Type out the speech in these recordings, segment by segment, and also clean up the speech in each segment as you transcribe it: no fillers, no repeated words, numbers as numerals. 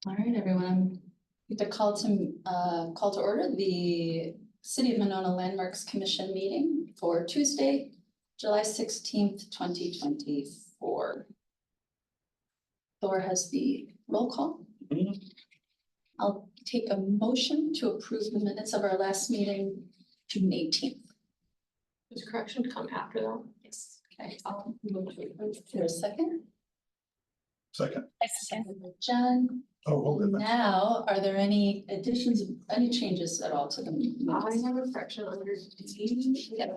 All right, everyone. To call to order the City of Monona Landmarks Commission meeting for Tuesday, July 16th, 2024. Thor has the roll call. I'll take a motion to approve the minutes of our last meeting, June 18th. Does correction come after that? Yes. Okay, I'll move to approve. Is there a second? Second. John. Oh, hold it. Now, are there any additions, any changes at all to the I minutes? have a correction under D. Yeah,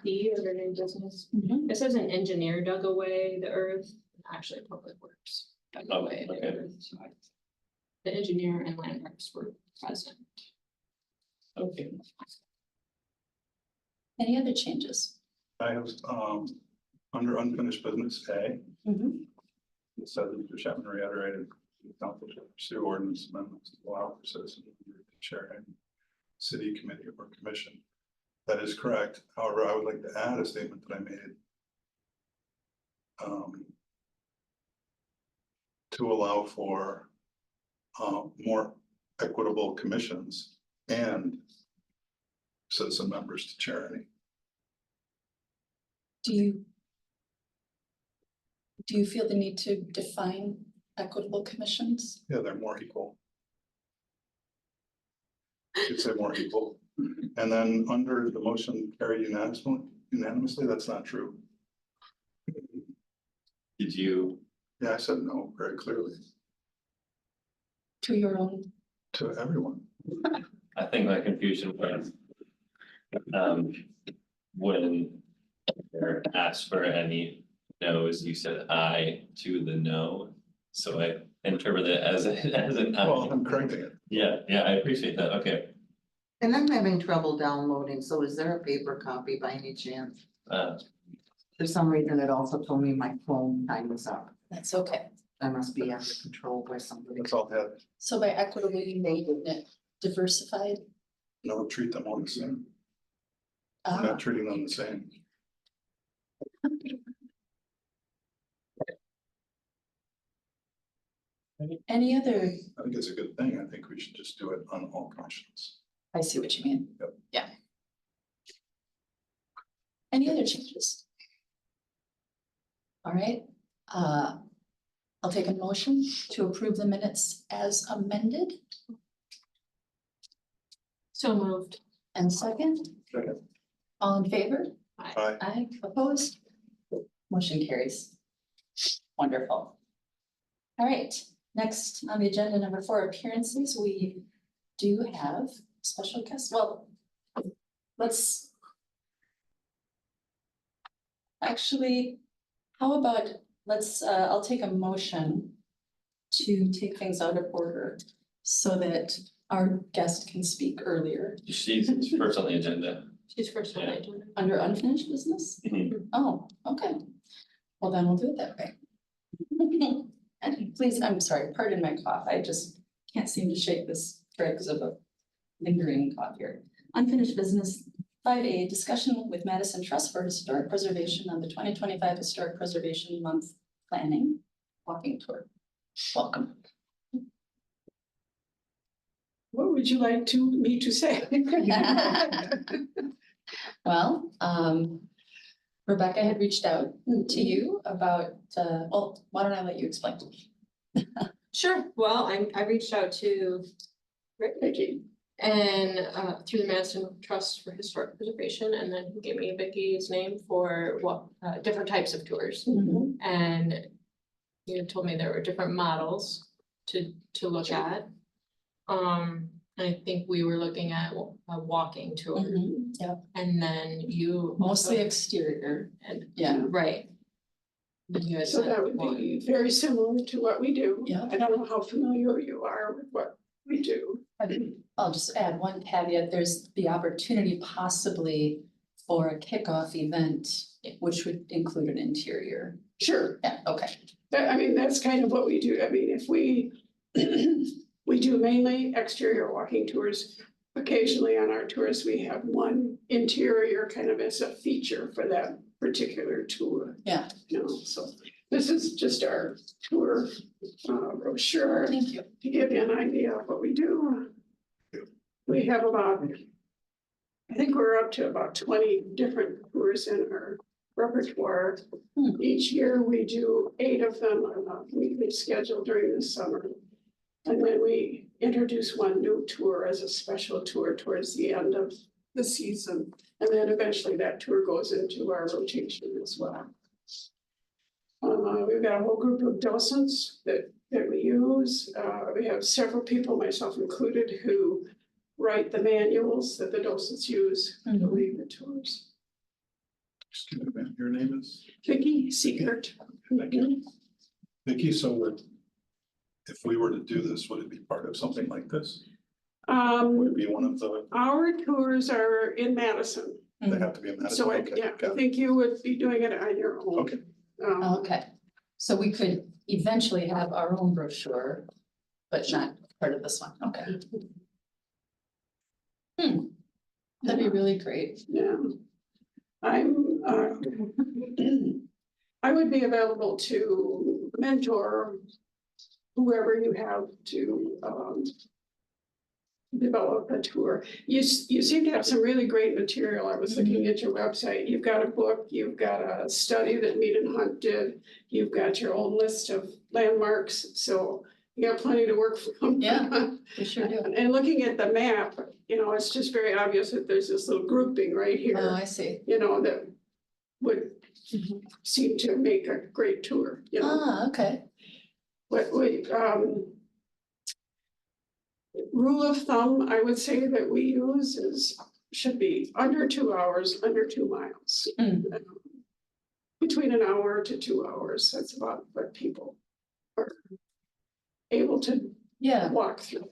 D under new business. Mhm. It says an engineer dug away the earth, actually Public Works dug away the okay. earth. So the engineer and landmarks were present. Okay. Any other changes? I have, under unfinished business A, Mhm. it says that Mr. Chapman reiterated the council should pursue ordinance amendments to allow for citizens to chair any city committee or commission. That is correct. However, I would like to add a statement that I made. To allow for more equitable commissions and citizen members to chair any. Do you feel the need to define equitable commissions? Yeah, they're more equal. You'd say more equal. And then under the motion carried unanimously, that's not true. Did you, Yeah, I said no very clearly To your own, to everyone. I think my confusion was, when they're asked for any no's, you said aye to the no. So I interpret it as an Well, aye. I'm correcting it. Yeah, I appreciate that. Okay. And I'm having trouble downloading, so is there a paper copy by any chance? For some reason, it also told me my phone time was up. that's okay. I must be under control by somebody. That's all I had. So by equitable, you mean diversified? No, treat them all the same. I'm Ah, not treating them the same. any other, I think it's a good thing. I think we should just do it on all commissions. I see what you mean. Yep. Yeah. Any other changes? All right, I'll take a motion to approve the minutes as amended So moved. and second. Second. All in favor? Aye. Aye, opposed? Motion carries. Wonderful. All right, next on the agenda, number 4, appearances. We do have special guests. Well, let's actually, how about, I'll take a motion to take things out of order so that our guest can speak earlier. She's first on the agenda. She's first on the agenda. Under unfinished business? Mhm. Oh, okay. Well, then we'll do it that way. And please, I'm sorry, pardon my cough. I just can't seem to shake this dregs of a lingering cough here. Unfinished business, 5A, discussion with Madison Trust for Historic Preservation on the 2025 Historic Preservation Month Planning Walking Tour. Welcome. What would you like me to say? Well, Rebecca had reached out to you about, well, why don't I let you explain? Sure. Well, I reached out to Vicky and through the Madison Trust for Historic Preservation, and then he gave me Vicky's name for what different types of tours. And you told me there were different models to look at. I think we were looking at a walking tour, Yeah, and then you mostly also- exterior. and Yeah. right. Then you had So said that would one. be very similar to what we do. Yeah. I don't know how familiar you are with what we do. I'll just add one caveat. There's the opportunity possibly for a kickoff event, which would include an interior. Sure, Yeah, okay. I mean, that's kind of what we do. I mean, if we, we do mainly exterior walking tours. Occasionally on our tours, we have one interior kind of as a feature for that particular tour. Yeah. You know, so This is just our tour brochure Thank you. to give you an idea of what we do. We have about, I think we're up to about 20 different tours in our repertoire. Hmm. Each year we do 8 of them on a weekly schedule during the summer. And then we introduce one new tour as a special tour towards the end of the season. And then eventually that tour goes into our rotation as well. We've got a whole group of docents that we use. We have several people, myself included, who write the manuals that the docents use to Mhm. lead the tours. Excuse me, ma'am, your name is Vicky Seegert. Thank you. Vicky, so if we were to do this, would it be part of something like this? Would it be one of the, Our tours are in Madison, they have to be in Madison? so I Okay, got it. think you would be doing it on your own. Okay. Okay, so we could eventually have our own brochure, but not part of this one, okay. That'd be really great. Yeah. I'm, I would be available to mentor whoever you have to, develop a tour. You seem to have some really great material. I was looking at your website. You've got a book, you've got a study that Mead and Hunt did. You've got your own list of landmarks, so you got plenty to work from. Yeah. We sure do. And looking at the map, it's just very obvious that there's this little grouping right here, Oh, I see. that would seem to make a great tour, Ah, okay. But rule of thumb, I would say that we use should be under 2 hours, under 2 miles. Mm. Between an hour to 2 hours, that's about what people are able to Yeah, walk through,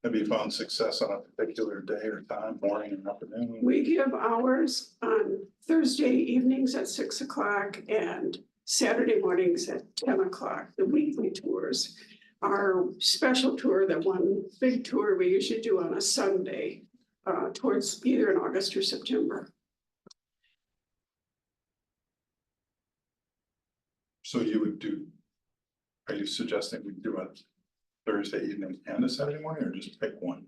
Have you found success on a particular day or time, morning or afternoon? We give hours on Thursday evenings at 6 o'clock and Saturday mornings at 10 o'clock, the weekly tours. Our special tour, the one big tour we usually do on a Sunday, towards either in August or September. So you would do, are you suggesting we do a Thursday evening and a Saturday morning, or just pick one?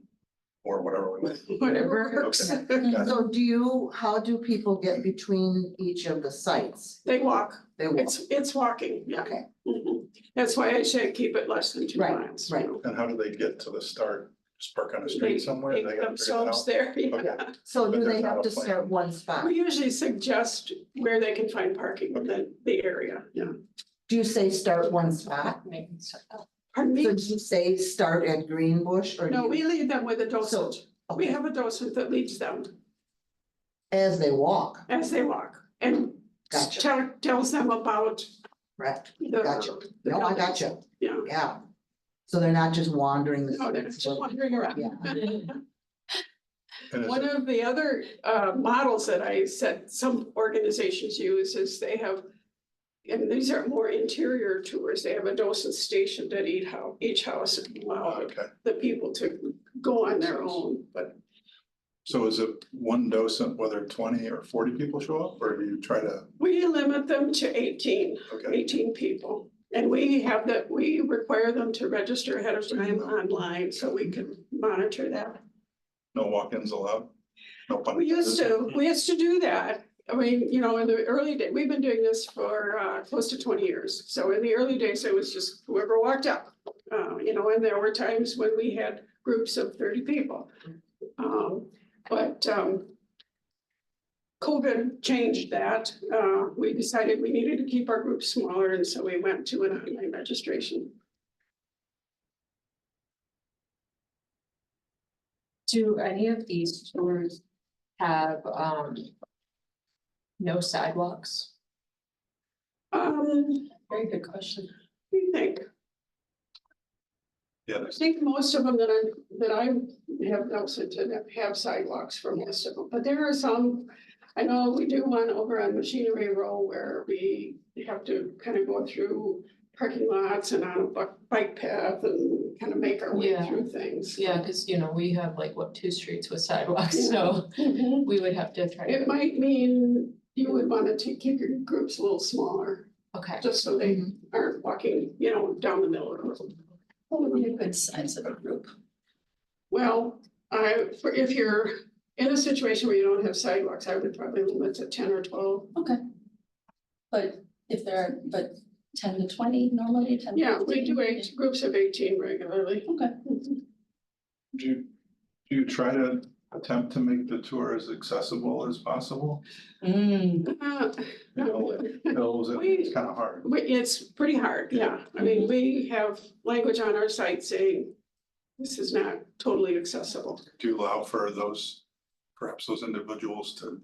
Or whatever we want? Whatever works. Okay. Got it. So how do people get between each of the sites? They walk, They walk, it's walking, yeah. okay, Mhm. That's why I say keep it less than 2 Right, miles. right. And how do they get to the start? Just park on a They street somewhere? They take gotta figure that themselves out? there, yeah. Okay. so But do there's they not have a to plan. start one spot? We usually suggest where they can find parking in the area, yeah. Do you say start one spot? Pardon me? So do you say start at Greenbush or? do No, you- we lead them with a docent. We okay, have a docent that leads them as they walk, as they walk and Gotcha. tells them about correct, the. Gotcha. the no, I buildings. got you, Yeah, yeah. So they're not just wandering the no, they're streets. just wandering around. Yeah. And is One it- of the other models that I said some organizations use is they have, and these are more interior tours, they have a docent stationed at each house and allow Okay, the people to go on their own, but so is it one docent, whether 20 or 40 people show up, or do you try to, we limit them to 18 okay, people. And we require them to register ahead of time online so we can monitor that. no walk-ins allowed? No pun We used to do that. I mean, in the early days, we've been doing this for close to 20 years. So in the early days, it was just whoever walked up. And there were times when we had groups of 30 people. But COVID changed that. We decided we needed to keep our groups smaller, and so we went to an online registration. Do any of these tours have no sidewalks? Very good question. We think. Yeah, I think most of them that I have noticed to have sidewalks for most of them, but there are some. I know we do one over on Machinery Row where we have to kind of go through parking lots and on a bike path and kind of make our way Yeah. through things. Yeah, because we have 2 streets with sidewalks, so Mhm. we would have to try to. It might mean you would want to keep your groups a little smaller. Okay. just so they aren't walking, down the middle of the road. What would be a good size of a group? Well, if you're in a situation where you don't have sidewalks, I would probably limit to 10 or 12. Okay. But if there are, but 10 to 20 normally, 10 to Yeah, we 15? do groups of 18 regularly. Okay. Do you try to attempt to make the tour as accessible as possible? No, Hills, it's kind of hard. it's pretty hard, yeah. I mean, we have language on our site saying this is not totally accessible. Do you allow for perhaps those individuals to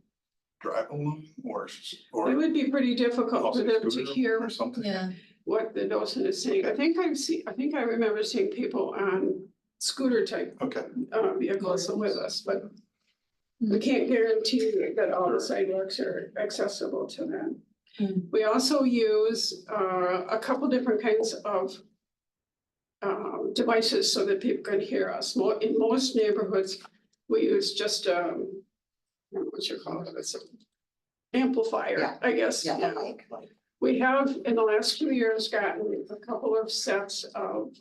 drive along It would be pretty difficult for them to scooter hear or something? Yeah, what the docent is saying. I think I remember seeing people on scooter type Okay, vehicles with us, but we can't guarantee that all the sidewalks are accessible to them. Mm. We also use a couple different kinds of devices so that people can hear us. In most neighborhoods, we use just I don't know what you call it, it's an amplifier, Yeah. I guess. Yeah, Yeah. like, We have in the last few years gotten a couple of sets of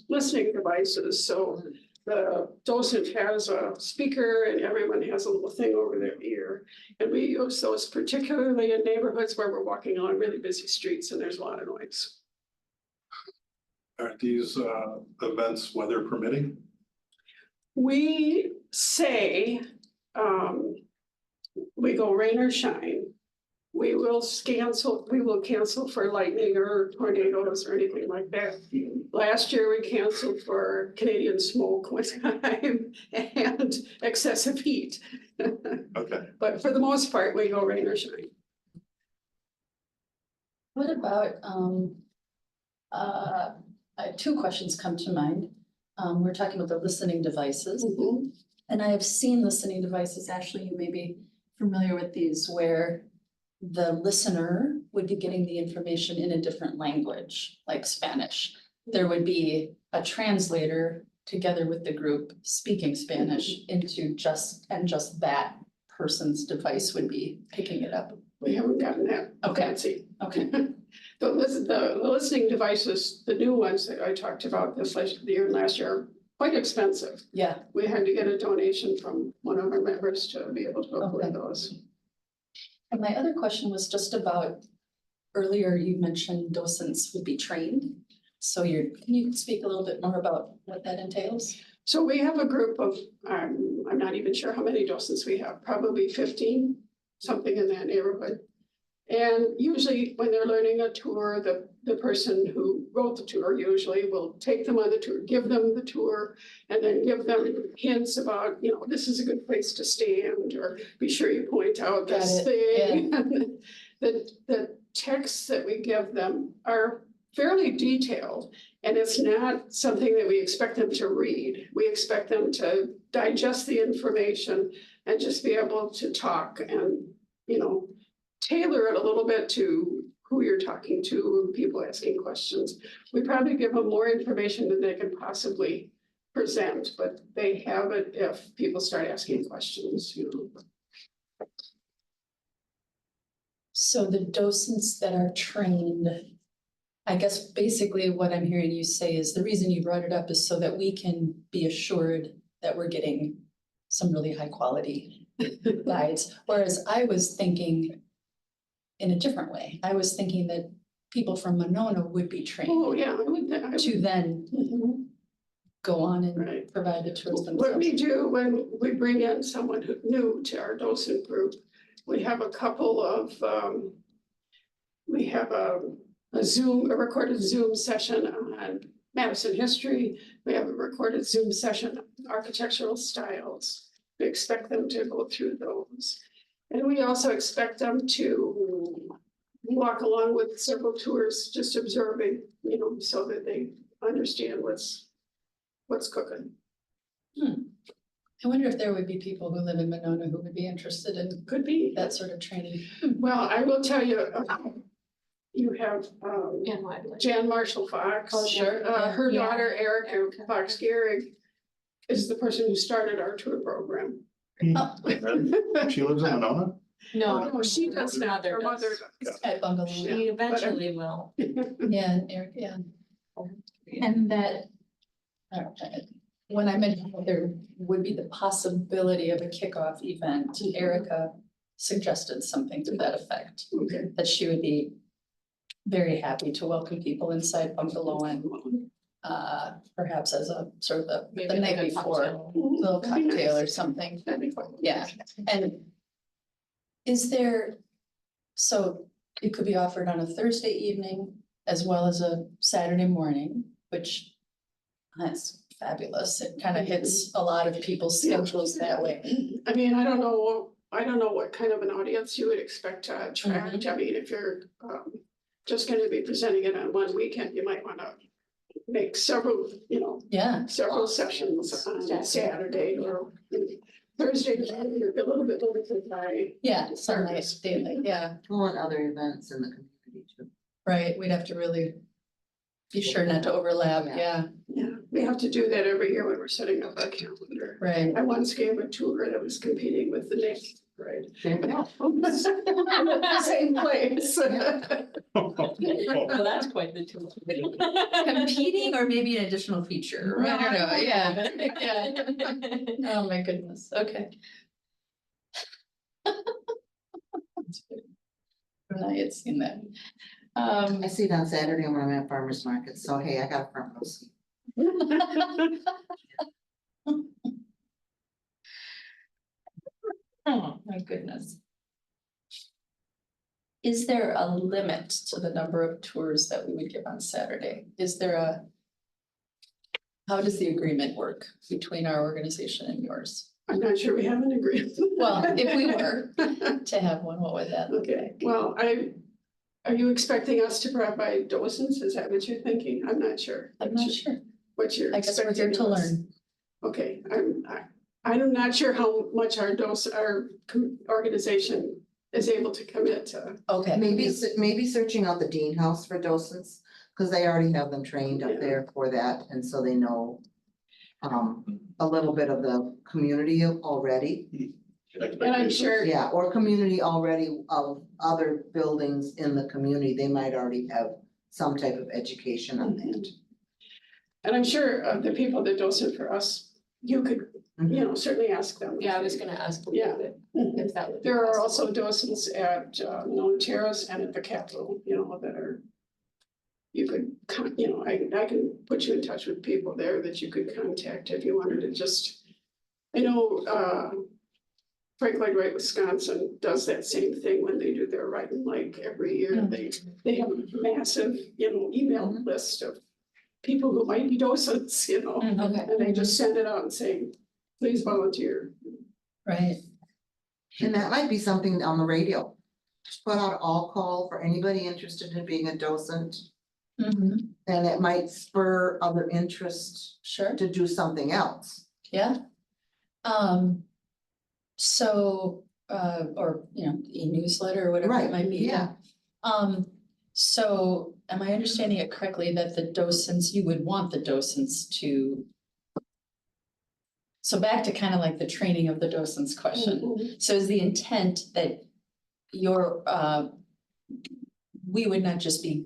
listening devices, so the docent has a speaker and everyone has a little thing over their ear. And we use those particularly in neighborhoods where we're walking on really busy streets and there's a lot of noise. are these events weather permitting? We say, we go rain or shine. We will cancel for lightning or tornadoes or anything like that. Last year, we canceled for Canadian smoke one time and excessive heat. Okay, But for the most part, we go rain or shine. what about, two questions come to mind. We're talking about the listening devices. And I have seen listening devices, Ashley, you may be familiar with these, where the listener would be getting the information in a different language, like Spanish. There would be a translator together with the group speaking Spanish into just that person's device would be picking it up. We haven't gotten that Okay. fancy. Okay, The listening devices, the new ones that I talked about this year and last year, are quite expensive. yeah. We had to get a donation from one of our members to be able to Okay. afford those. And my other question was just about, earlier you mentioned docents would be trained. So can you speak a little bit more about what that entails? So we have a group of, I'm not even sure how many docents we have, probably 15, something in that neighborhood. And usually when they're learning a tour, the person who wrote the tour usually will take them on the tour, give them the tour, and then give them hints about, this is a good place to stand, or be sure you point out this Got it, thing. The texts that we give them are fairly detailed, and it's not something that we expect them to read. We expect them to digest the information and just be able to talk and, tailor it a little bit to who you're talking to, people asking questions. We probably give them more information than they can possibly present, but they have it if people start asking questions, So the docents that are trained, I guess basically what I'm hearing you say is the reason you brought it up is so that we can be assured that we're getting some really high quality guides. Whereas I was thinking in a different way. I was thinking that people from Monona would be trained Oh, yeah, I would. to then Mhm. go on and Right. provide the tours What themselves. we do when we bring in someone new to our docent group, we have a couple of, we have a recorded Zoom session on Madison history. We have a recorded Zoom session on architectural styles. We expect them to go through those. And we also expect them to walk along with several tours, just observing, so that they understand what's cooking. I wonder if there would be people who live in Monona who would be interested in Could be. that sort of training. Well, I will tell you, you have And widely. Jan Marshall Fox. Oh, sure, yeah. Her Yeah. daughter Erica Fox Gehrig is the person who started our tour program. Really? She lives in Monona? No. No, she does not, her mother does. At Bungalow. Yeah. She eventually will. Yeah, Eric, yeah. And that. When I mentioned that there would be the possibility of a kickoff event, Erica suggested something to that effect. Okay. That she would be very happy to welcome people inside Bungalow and perhaps as a sort of the Maybe night like a before, cocktail. little That'd be cocktail or nice. something. That'd be fun. Yeah, and is there, so it could be offered on a Thursday evening as well as a Saturday morning, which that's fabulous. It kind of hits a lot of people's schedules that way. I mean, I don't know what kind of an audience you would expect to attract. I mean, if you're just gonna be presenting it on one weekend, you might wanna make several, Yeah, several sessions on Saturday or Thursday, you're a little bit limited by. yeah, Sunday, daylight, yeah, Well, and other events in the community too. right. We'd have to really be sure not to overlap, yeah, Yeah, we have to do that every year when we're setting up our calendar. right. I once gave a tour that was competing with the next grade. Yeah. Same place. Well, that's quite the two. Competing or maybe an additional feature, I don't know, yeah, yeah. Oh, my goodness, okay. I had seen that. I see it on Saturday when I'm at farmer's market, so hey, I got a front row seat. Oh, my goodness. Is there a limit to the number of tours that we would give on Saturday? Is there a? How does the agreement work between our organization and yours? I'm not sure we have an agreement. Well, if we were to have one, what would that look Okay, like? well, are you expecting us to provide docents? Is that what you're thinking? I'm not sure. I'm not sure. What you're I guess we're here expecting to of us. learn. Okay, I'm not sure how much our organization is able to commit to. Okay. Maybe searching out the Dean House for docents, because they already have them trained Yeah. up there for that, and so they know a little bit of the community already. And I'm sure, Yeah, or community already of other buildings in the community, they might already have some type of education on that. and I'm sure the people that docent for us, you could, certainly ask them. Yeah, I was gonna ask. Yeah. If that would be There are possible. also docents at Nome Terrace and at the Capitol, that are. You could, I can put you in touch with people there that you could contact if you wanted to just. I know Frank Lloyd Wright, Wisconsin does that same thing when they do their Write and Like every year. They have a massive, email list of people who might be docents, Okay, and they just send it out and say, please volunteer. right. And that might be something on the radio. Just put out all call for anybody interested in being a docent, Mhm. and it might spur other interest Sure. to do something else. Yeah. So, or, e-newsletter or whatever it might be. Yeah, So am I understanding it correctly that the docents, you would want the docents to? So back to kind of like the training of the docents question. So is the intent that we would not just be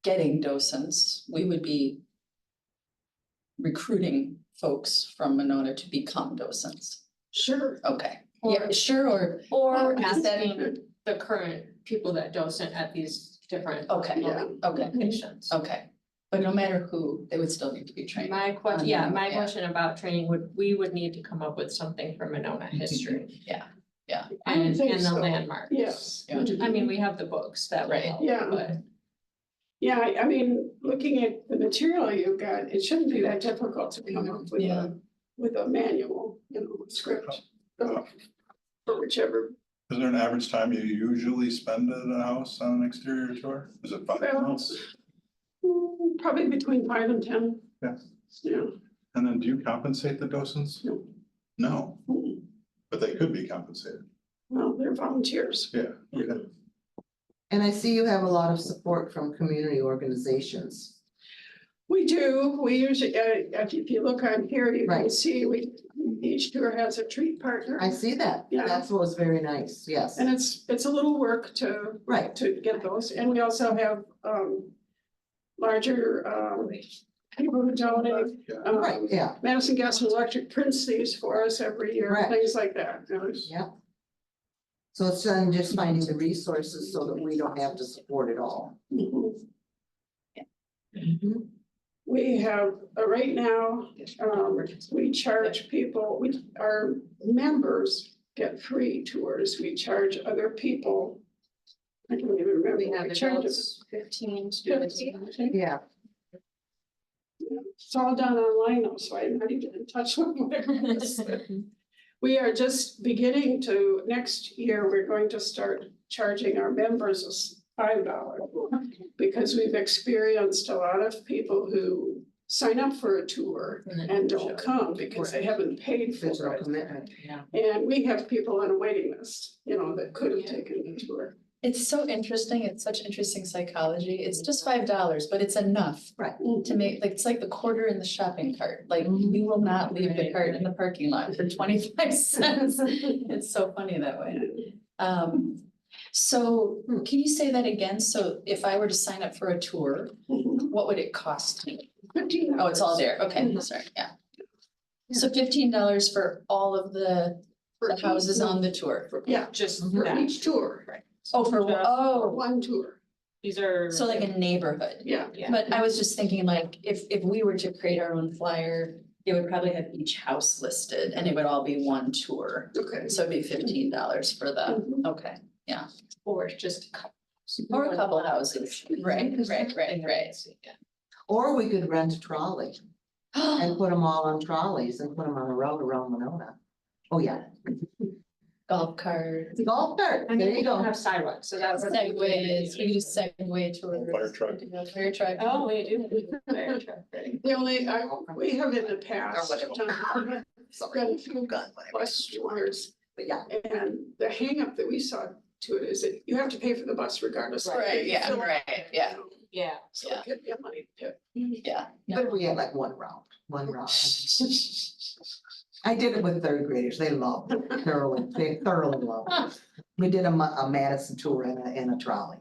getting docents, we would be recruiting folks from Monona to become docents? Sure. Okay, yeah, sure, or Or is that- asking the current people that docent at these different. Okay, Yeah. okay, Locations. okay. But no matter who, they would still need to be trained. My question, yeah, my Yeah. question about training we would need to come up with something for Monona history. Yeah. I would And think the so. landmark. Yes. Yeah. I mean, we have the books that will Right. help, Yeah. but Yeah, I mean, looking at the material you've got, it shouldn't be that difficult to come up with Yeah. with a manual, script. For whichever, Is there an average time you usually spend at a house on an exterior tour? Is it 5 Well, minutes? probably between 5 and 10. Yeah. Yeah. And then do you compensate the docents? No. No, Mm. but they could be compensated. Well, they're volunteers. Yeah, okay. and I see you have a lot of support from community organizations. We do, we usually, if you look on here, you can Right. see, we Each tour has a treat partner. I see that. Yeah. That's what was very nice, yes. And it's a little work to Right, get those, and we also have larger people who donate. Yeah. right, yeah, Madison Gas and Electric prints these for us every year, Correct. things like that. You know. yeah. So it's just finding the resources so that we don't have to support it all. Mhm. Mhm. We have, right now, we charge people, our members get free tours, we charge other people. I don't even remember. We what have charge adults, 15 students. 15. Yeah, It's all done online though, so I'm not even in touch with whatever it is. We are just beginning to, next year, we're going to start charging our members $5. Because we've experienced a lot of people who sign up for a tour and don't come because they haven't paid there's for no it. commitment, yeah. And we have people on a waiting list, you know, that could have taken the tour. It's so interesting. It's such interesting psychology. It's just $5, but it's enough to make, like, it's like the quarter in the shopping cart. Like, we will not leave the cart in the parking lot for 25 cents. It's so funny that way. So can you say that again? So if I were to sign up for a tour, what would it cost me? $15. Oh, it's all there. Okay, sorry, yeah. So $15 for all of the houses on the tour. Yeah, Just for that. each tour, Oh, for, Just- for oh, one tour, These are. so like a neighborhood. yeah. Yeah. But I was just thinking like, if we were to create our own flyer, it would probably have each house listed and it would all be one tour. Okay. So it'd be $15 for the, okay, Or just. or a couple houses, right. Or we could rent a trolley and put them all on trolleys and put them on the road around Monona. Oh, yeah, Golf cart, the golf cart, there you go. Have sidewalks, so that's. segways, we just segue tours. Fire truck. Fire truck. Oh, we do. Fire truck, right. The only, we have in the past Or whatever. done Sorry, a few gun, whatever. bus tours. But yeah, And the hangup that we saw to it is that you have to pay for the bus regardless. of Right, if you yeah, fill it, right, yeah, you know, Yeah. So it could be a money pit. yeah. but if we had like one round. I did it with third graders, they loved it, they thoroughly loved it. We did a Madison tour in a trolley.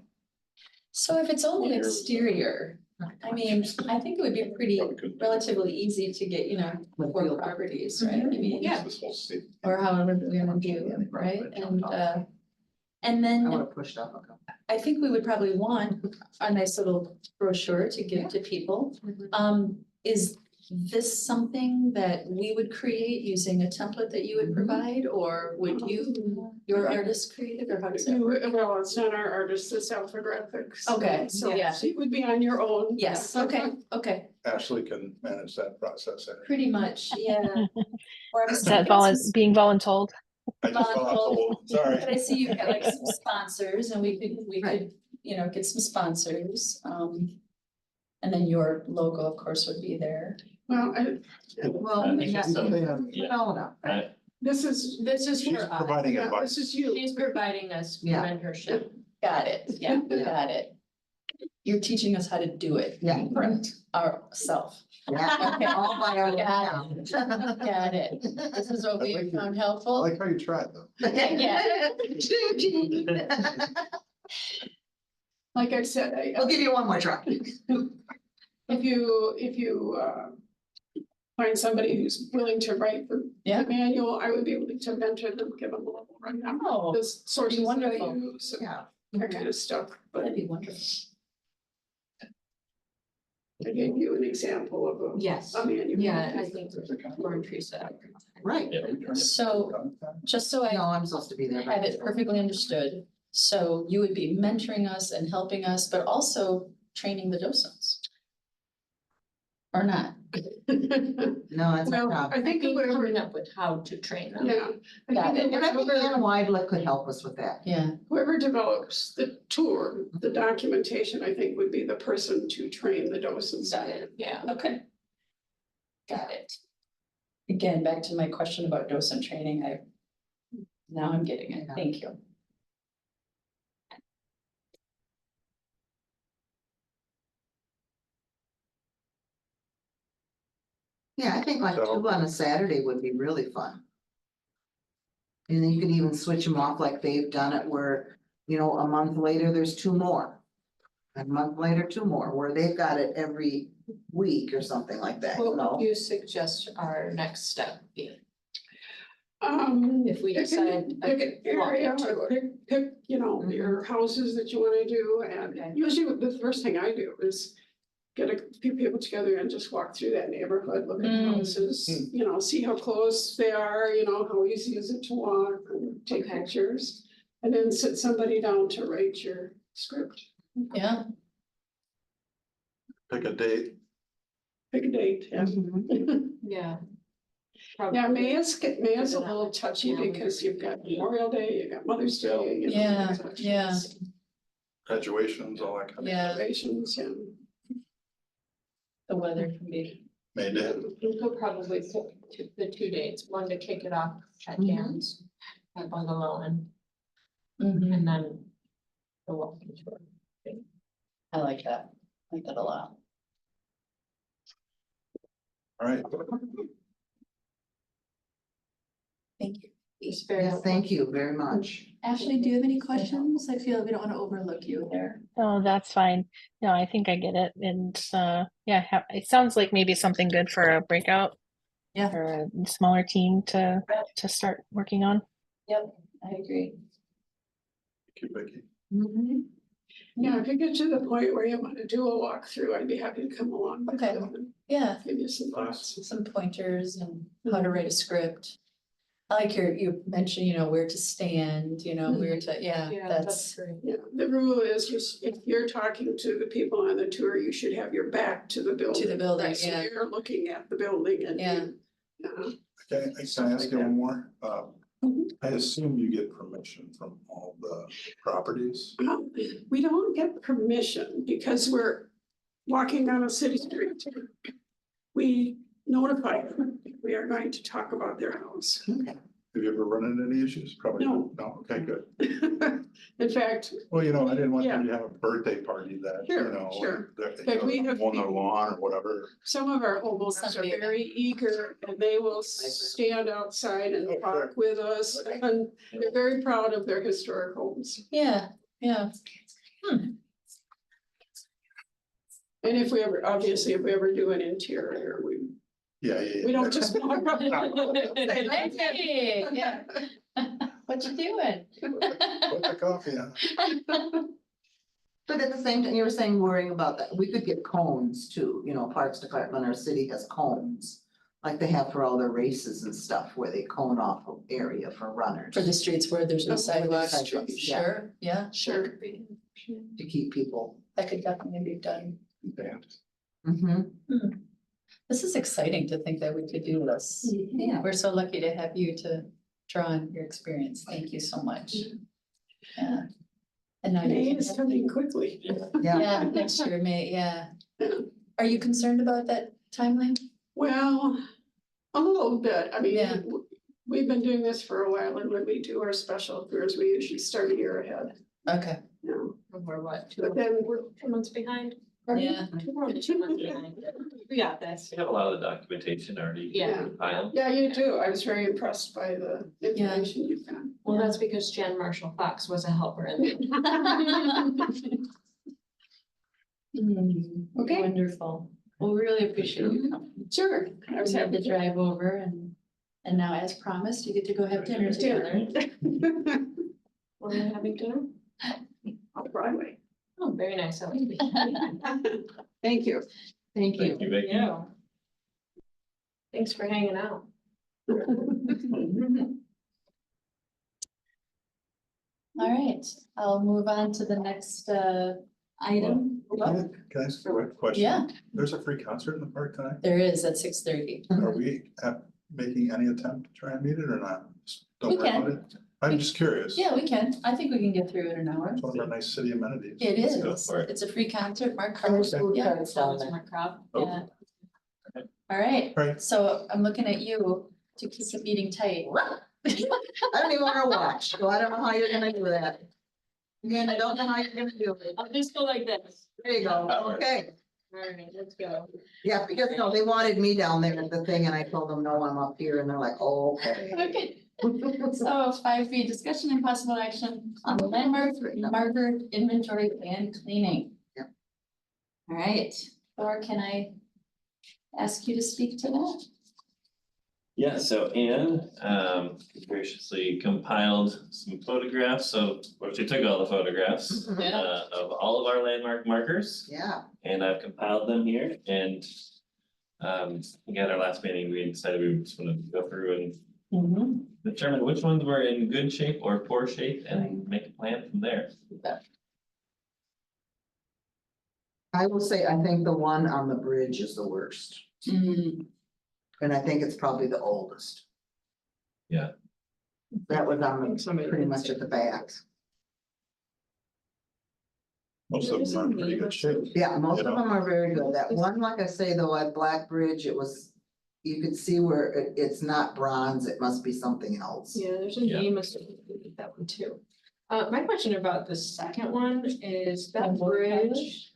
So if it's only exterior, I mean, I think it would be pretty Probably couldn't. relatively easy to get, you know, With four field- properties, right? I mean, Yeah. This whole city. or however we're gonna do it, right? And I would then have pushed up a couple. I think we would probably want a nice little brochure to give to people. Is this something that we would create using a template that you would provide, or would you, your artist create it, or how does that work? Well, it's not our artist, it's Alpha Graphics. Okay, So yeah. so it would be on your own. Yes, okay, okay, Ashley can manage that process. pretty much, yeah. Or I was Is that thinking some- being voluntold? I just thought, sorry. But I see you've got like some sponsors and we Right. could, you know, get some sponsors, and then your logo, of course, would be there. Well, Well, I think yeah, it's something, put all it up. this is, She's providing yeah, advice. this is you. She's providing us Yeah. mentorship. Got it, yeah, got it. You're teaching us how to do it Yeah, correct. ourself. Yeah, Okay. all by our Got account. Got it. This is what we have found I helpful. like how you tried though. Yeah. Like I said, We'll give you one more try. if you find somebody who's willing to write the Yeah. manual, I would be willing to mentor them, give them a little rundown. Oh, This sources that I wonderful. use, and Yeah. that kind of stuff, but that'd be wonderful. I gave you an example of Yes. a manual. Yeah, I think we're in Teresa. Right. So, just so I No, I'm supposed to be there. have it perfectly understood. So you would be mentoring us and helping us, but also training the docents. Or not? No, it's Well, not. I think We're whoever, coming up with how to train them. yeah. I Got think it. And I think whoever- Ann Weidlich could help us with that. Yeah, Whoever develops the tour, the documentation, I think would be the person to train the docents. got it. Yeah. Okay. Got it. Again, back to my question about docent training, now I'm getting it. Yeah. Thank you. Yeah, I think like So- two on a Saturday would be really fun. And then you could even switch them off like they've done it where, you know, a month later, there's two more. A month later, two more, where they've got it every week or something like that, you What know? would you suggest our next step be? If we pick decide pick an area, walking tour. or pick, you know, Mhm. your houses that you wanna do, Okay. and usually the first thing I do is get a few people together and just walk through that neighborhood, look at the houses, you know, see how close they are, you know, how easy is it to walk, and take Okay. pictures. And then sit somebody down to write your script, Yeah, Pick a date. pick a date, yeah. Mhm. Yeah. Yeah, May is a Put it little on touchy calendar. because you've got Memorial Day, you've got Mother's Day, you know. Yeah, there's yeah. Graduations, all that kind of. yeah, Celebrations, yeah. the weather can be, May Day. We could probably pick the 2 dates, one to kick it off at Mhm. Dan's, at Bungalow, and Mhm. then the walking tour. I like that, I like that a lot. All right. Thank you. It's very Yes, helpful. thank you very much. Ashley, do you have any questions? I feel we don't want to overlook you there. Oh, that's fine. No, I think I get it. And yeah, it sounds like maybe something good for a breakout. Yeah. Or a smaller team to start working on. Yep, I agree. Thank you, Vicky. Mhm. Yeah, if you get to the point where you want to do a walkthrough, I'd be happy to come along. with Okay. you and Yeah, Give you some thoughts. some pointers and how to write a script. I like you mentioned, where to stand, where to, Yeah, that's great. Yeah, the rule is if you're talking to the people on the tour, you should have your back to the building. building, right? So yeah. you're looking at the building and. Yeah. Okay, can I ask you one more? I assume you get permission from all the properties? We don't get permission because we're walking down a city street. We notify them if we are going to talk about their house. Okay. Have you ever run into any issues? Probably. No. No, okay, good. In fact, Well, I didn't want them to have a birthday party that, Sure, sure. That, we have on their lawn or whatever. some of our homeowners are Somebody- very eager and they will stand outside and Oh, talk with us. And they're very proud of their historic homes. Yeah, yeah. And if we ever do an interior, Yeah. we don't just walk around. Hey, yeah. What you doing? Put the coffee on. But at the same time, you were saying worrying about that, we could get cones too, Parks Department, our city has cones. Like they have for all their races and stuff, where they cone off an area for runners. For the streets where there's no Oh, for the sidewalks, sidewalks, yeah. sure, yeah, Sure. To keep people. that could definitely be done. Mhm. This is exciting to think that we could do this. Yeah. We're so lucky to have you to draw on your experience. Thank you so much. Yeah. And now May you is can, coming quickly. Yeah, yeah, next year, May, yeah. Are you concerned about that timeline? Well, a little bit. I mean, Yeah. we've been doing this for a while and when we do our special tours, we usually start a year ahead. Okay, We're what, But then we're 2 months behind? yeah, We're only 2 months behind. We got this. We have a lot of the documentation already. Yeah. compiled. Yeah, you do. I was very impressed by the information you've got. Well, that's because Jan Marshall Fox was a helper in there. Okay. Wonderful. Well, we really appreciate you coming. Sure. I was We had happy to drive over and now as promised, you get to go have dinner together. We're having dinner? On Broadway. Oh, very nice. I like it. Thank you. thank you. Thank you, Vicky. Yeah. Thanks for hanging out. All right, I'll move on to the next item. Can I ask a quick question? Yeah, There's a free concert in the park tonight. there is at 6:30. Are we making any attempt to try and meet it or not? Just don't We worry can. about it. I'm just curious. Yeah, we can. I think we can get through it in an hour. It's one of our nice city amenities. It Let's go is. for it. It's a free concert. Mark And Carter. there's food Yeah. carts down there. Oh. Yeah. All right, Right. so I'm looking at you to keep the meeting tight. I don't even wanna watch, so I don't know how you're gonna do that. Again, I don't know how you're gonna do it. I'll just go like this. There you go, okay. Alright, let's go. Yeah, because no, they wanted me down there at the thing and I told them, no, I'm up here and they're like, oh, okay. Okay, so 5B, discussion and possible action on the landmark marker inventory and cleaning. Yep. All right, or can I ask you to speak to that? Yeah, so Anne graciously compiled some photographs, so or she took all the photographs Mhm. Yeah. of all of our landmark markers. Yeah, And I've compiled them here and again, our last meeting, we decided we just want to go through and determine which ones were in good shape or poor shape and make a plan from there. I will say, I think the one on the bridge is the worst. And I think it's probably the oldest. Yeah. That was I on think the, somebody pretty did much say at the back. Most of them are in pretty good shape. Yeah, most of You know? them are very good. That one, like I say, though, at Black Bridge, it was, you could see where it's not bronze, it must be something else. Yeah, there's a Yeah. name associated with that one too. My question about the second one is that On what bridge.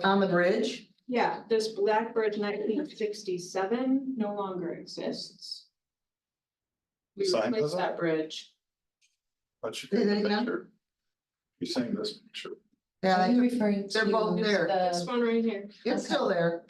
On the bridge, Yeah, this Black Bridge 1967 no longer exists. We Sign replaced doesn't? that bridge. But you Say take that the again? picture. You're saying this picture. yeah, Are you they- referring to? they're both there. This the- one right here. it's still there.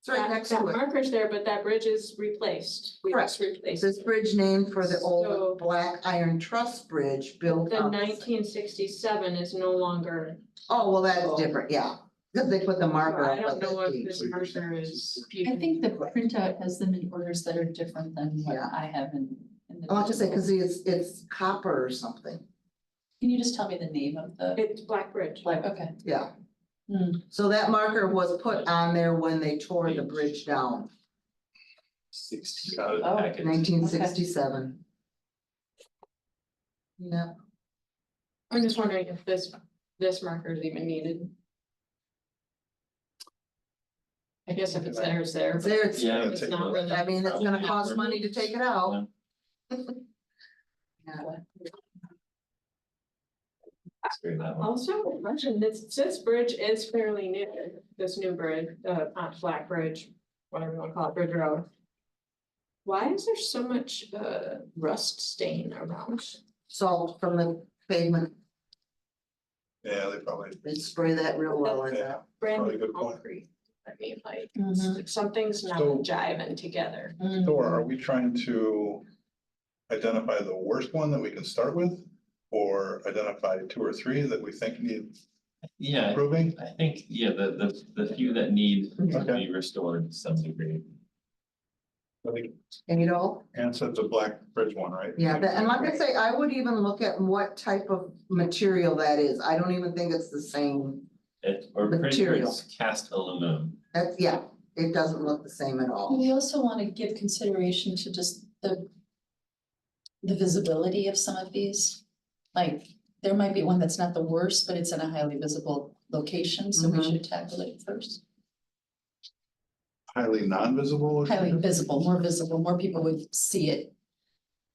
It's right That- next that to it. marker's there, but that bridge is replaced. We just replaced This it. bridge named for the So- old Black Iron Truss Bridge built The on. 1967 is no longer. Oh, well, that's different, yeah, because they put the marker I up don't like know that. if this marker is. I think the printout has them in orders that are different than what Yeah. I have in the. I'll have to say, digital. because it's copper or something, Can you just tell me the name of the, It's Black Bridge. like, okay. yeah. Hmm. So that marker was put on there when they tore the bridge down, 60 Got it. Oh, packet. 1967. Yeah, I'm just wondering if this marker is even needed. I guess if it's there, it's there. it's there, it's, Yeah. It's not really. I mean, it's gonna cost money to take it out. Screw that one. Also, a question, this bridge is fairly new, this new bridge, not Black Bridge, whatever you wanna call it, Bridge Road. Why is there so much rust stain around? Salt from the pavement, Yeah, they probably, they spray that real well like yeah. that. Brand Probably new good point. concrete, I mean, like, Mhm. something's not So- jiving together. So are we trying to identify the worst one that we can start with? Or identify two or three that we think need Yeah, improving? I think, yeah, the few that need to Okay. be restored to some degree. I think And you know, Ann said the Black Bridge one, right? yeah, and like I say, I would even look at what type of material that is. I don't even think it's the same. Or pretty sure Material. it's cast aluminum. That's, yeah, it doesn't look the same at all. We also want to give consideration to just the visibility of some of these. Like, there might be one that's not the worst, but it's in a highly visible location, so we Mhm. should tackle it first. Highly non-visible? Highly visible, more people would see it.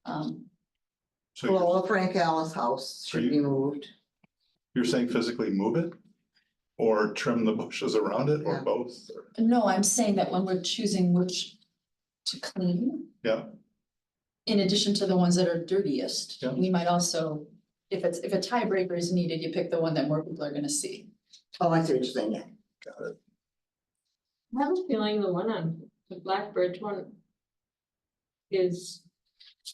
So Well, the Frank Alice house should be moved. you're saying physically move it? Or trim the bushes around it or Yeah. both? No, I'm saying that when we're choosing which to clean. Yeah. In addition to the ones that are dirtiest, Yeah. we might also, if a tiebreaker is needed, you pick the one that more people are gonna see. Oh, I see what you're saying, yeah. Got it. I have a feeling the one on the Black Bridge one is,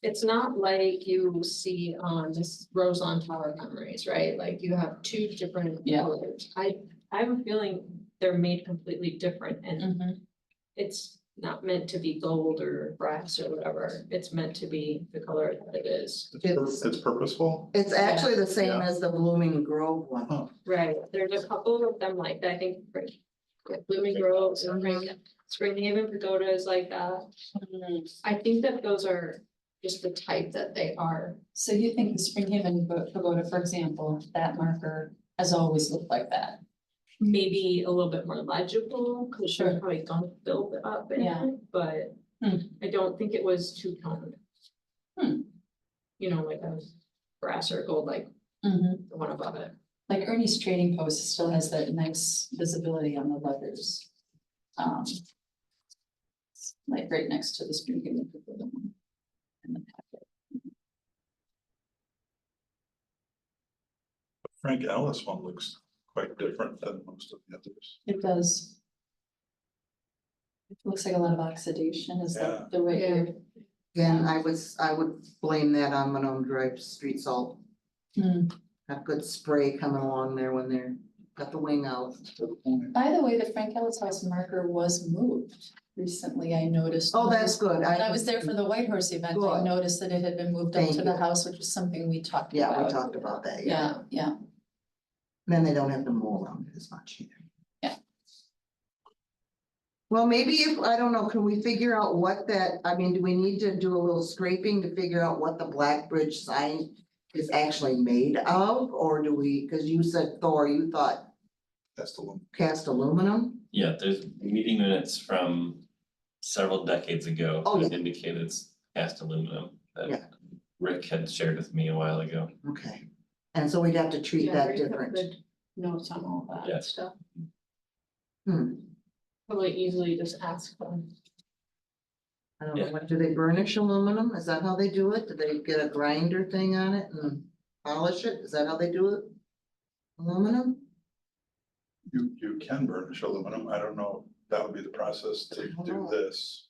it's not like you see on this Roseland Tower memories, right? Like you have two different Yeah. colors. I have a feeling they're made completely different and it's not meant to be gold or brass or whatever. It's meant to be the color that it is. It's purposeful? It's actually the same Yeah. as the Blooming Grove one. Huh. Right, there's a couple of them like that, I think. Blooming Grove, Spring Haven Pagoda is like that. I think that those are just the type that they are. So you think the Spring Haven Pagoda, for example, that marker has always looked like that? Maybe a little bit more legible, because Sure. they're probably gonna build it up in Yeah. it, but Hmm. I don't think it was two-toned. Hmm. You know, like a brass or gold, like the one above it. Like Ernie's Trading Post still has that nice visibility on the letters. Like right next to the Springfield Pavilion. In the packet. Frank Ellis one looks quite different than most of the others. It does. It looks like a lot of oxidation, is Yeah. that the way you're? Again, I would blame that on Monone Drive street salt. Hmm. Got good spray coming along there when they're, got the wing out. By the way, the Frank Ellis House marker was moved recently, I noticed. Oh, that's good. When I was there for the White Horse event, I Good. noticed that it had been moved up Thank to the you. house, which is something we talked about. Yeah, we talked about that, yeah. Yeah, Then they don't have to mow around it as much either. Yeah. Well, maybe if, I don't know, can we figure out what that, I mean, do we need to do a little scraping to figure out what the Black Bridge sign is actually made of? Or do we, cause you said Thor, you thought That's the one. cast aluminum? Yeah, there's meeting minutes from several decades ago. Oh, that yeah. indicate it's cast aluminum Yeah. that Rick had shared with me a while ago. Okay, and so we'd have to treat Yeah, that Rick had different. good Notes on all Yeah. that stuff. Hmm, Probably easily just ask them. I don't know, Yeah. what, do they burnish aluminum? Is that how they do it? Do they get a grinder thing on it and polish it? Is that how they do it? Aluminum? You can burnish aluminum. I don't know, if that would be the process to do this.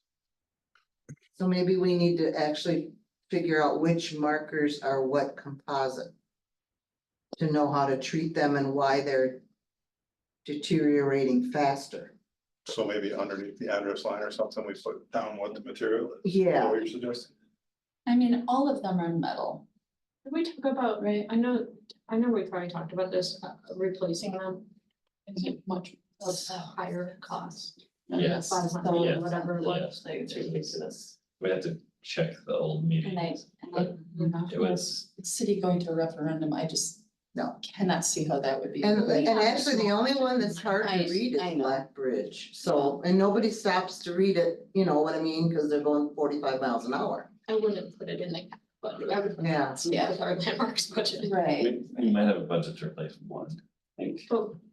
So maybe we need to actually figure out which markers are what composite. To know how to treat them and why they're deteriorating faster. So maybe underneath the address line or something, we put down what the material is. Is that Yeah. what you're suggesting? I mean, all of them are metal, Did we talk about, right? I know we've probably talked about this, replacing them. Is it much of a higher cost? Yes. 500 Yes. or whatever it Yeah. was. Like, it's ridiculous. We have to check the old And I, meetings, and but I, it was, the city going to a referendum, I just. No. Cannot see how that would be. And really actually, the only one that's hard I- to read I is know. Black Bridge, so, and nobody stops to read it, you know what I mean, cause they're going 45 miles an hour. I wouldn't put it in the, but I would. Yeah. Yeah, with our landmarks budget. Right, we might have a budget to replace one, I think.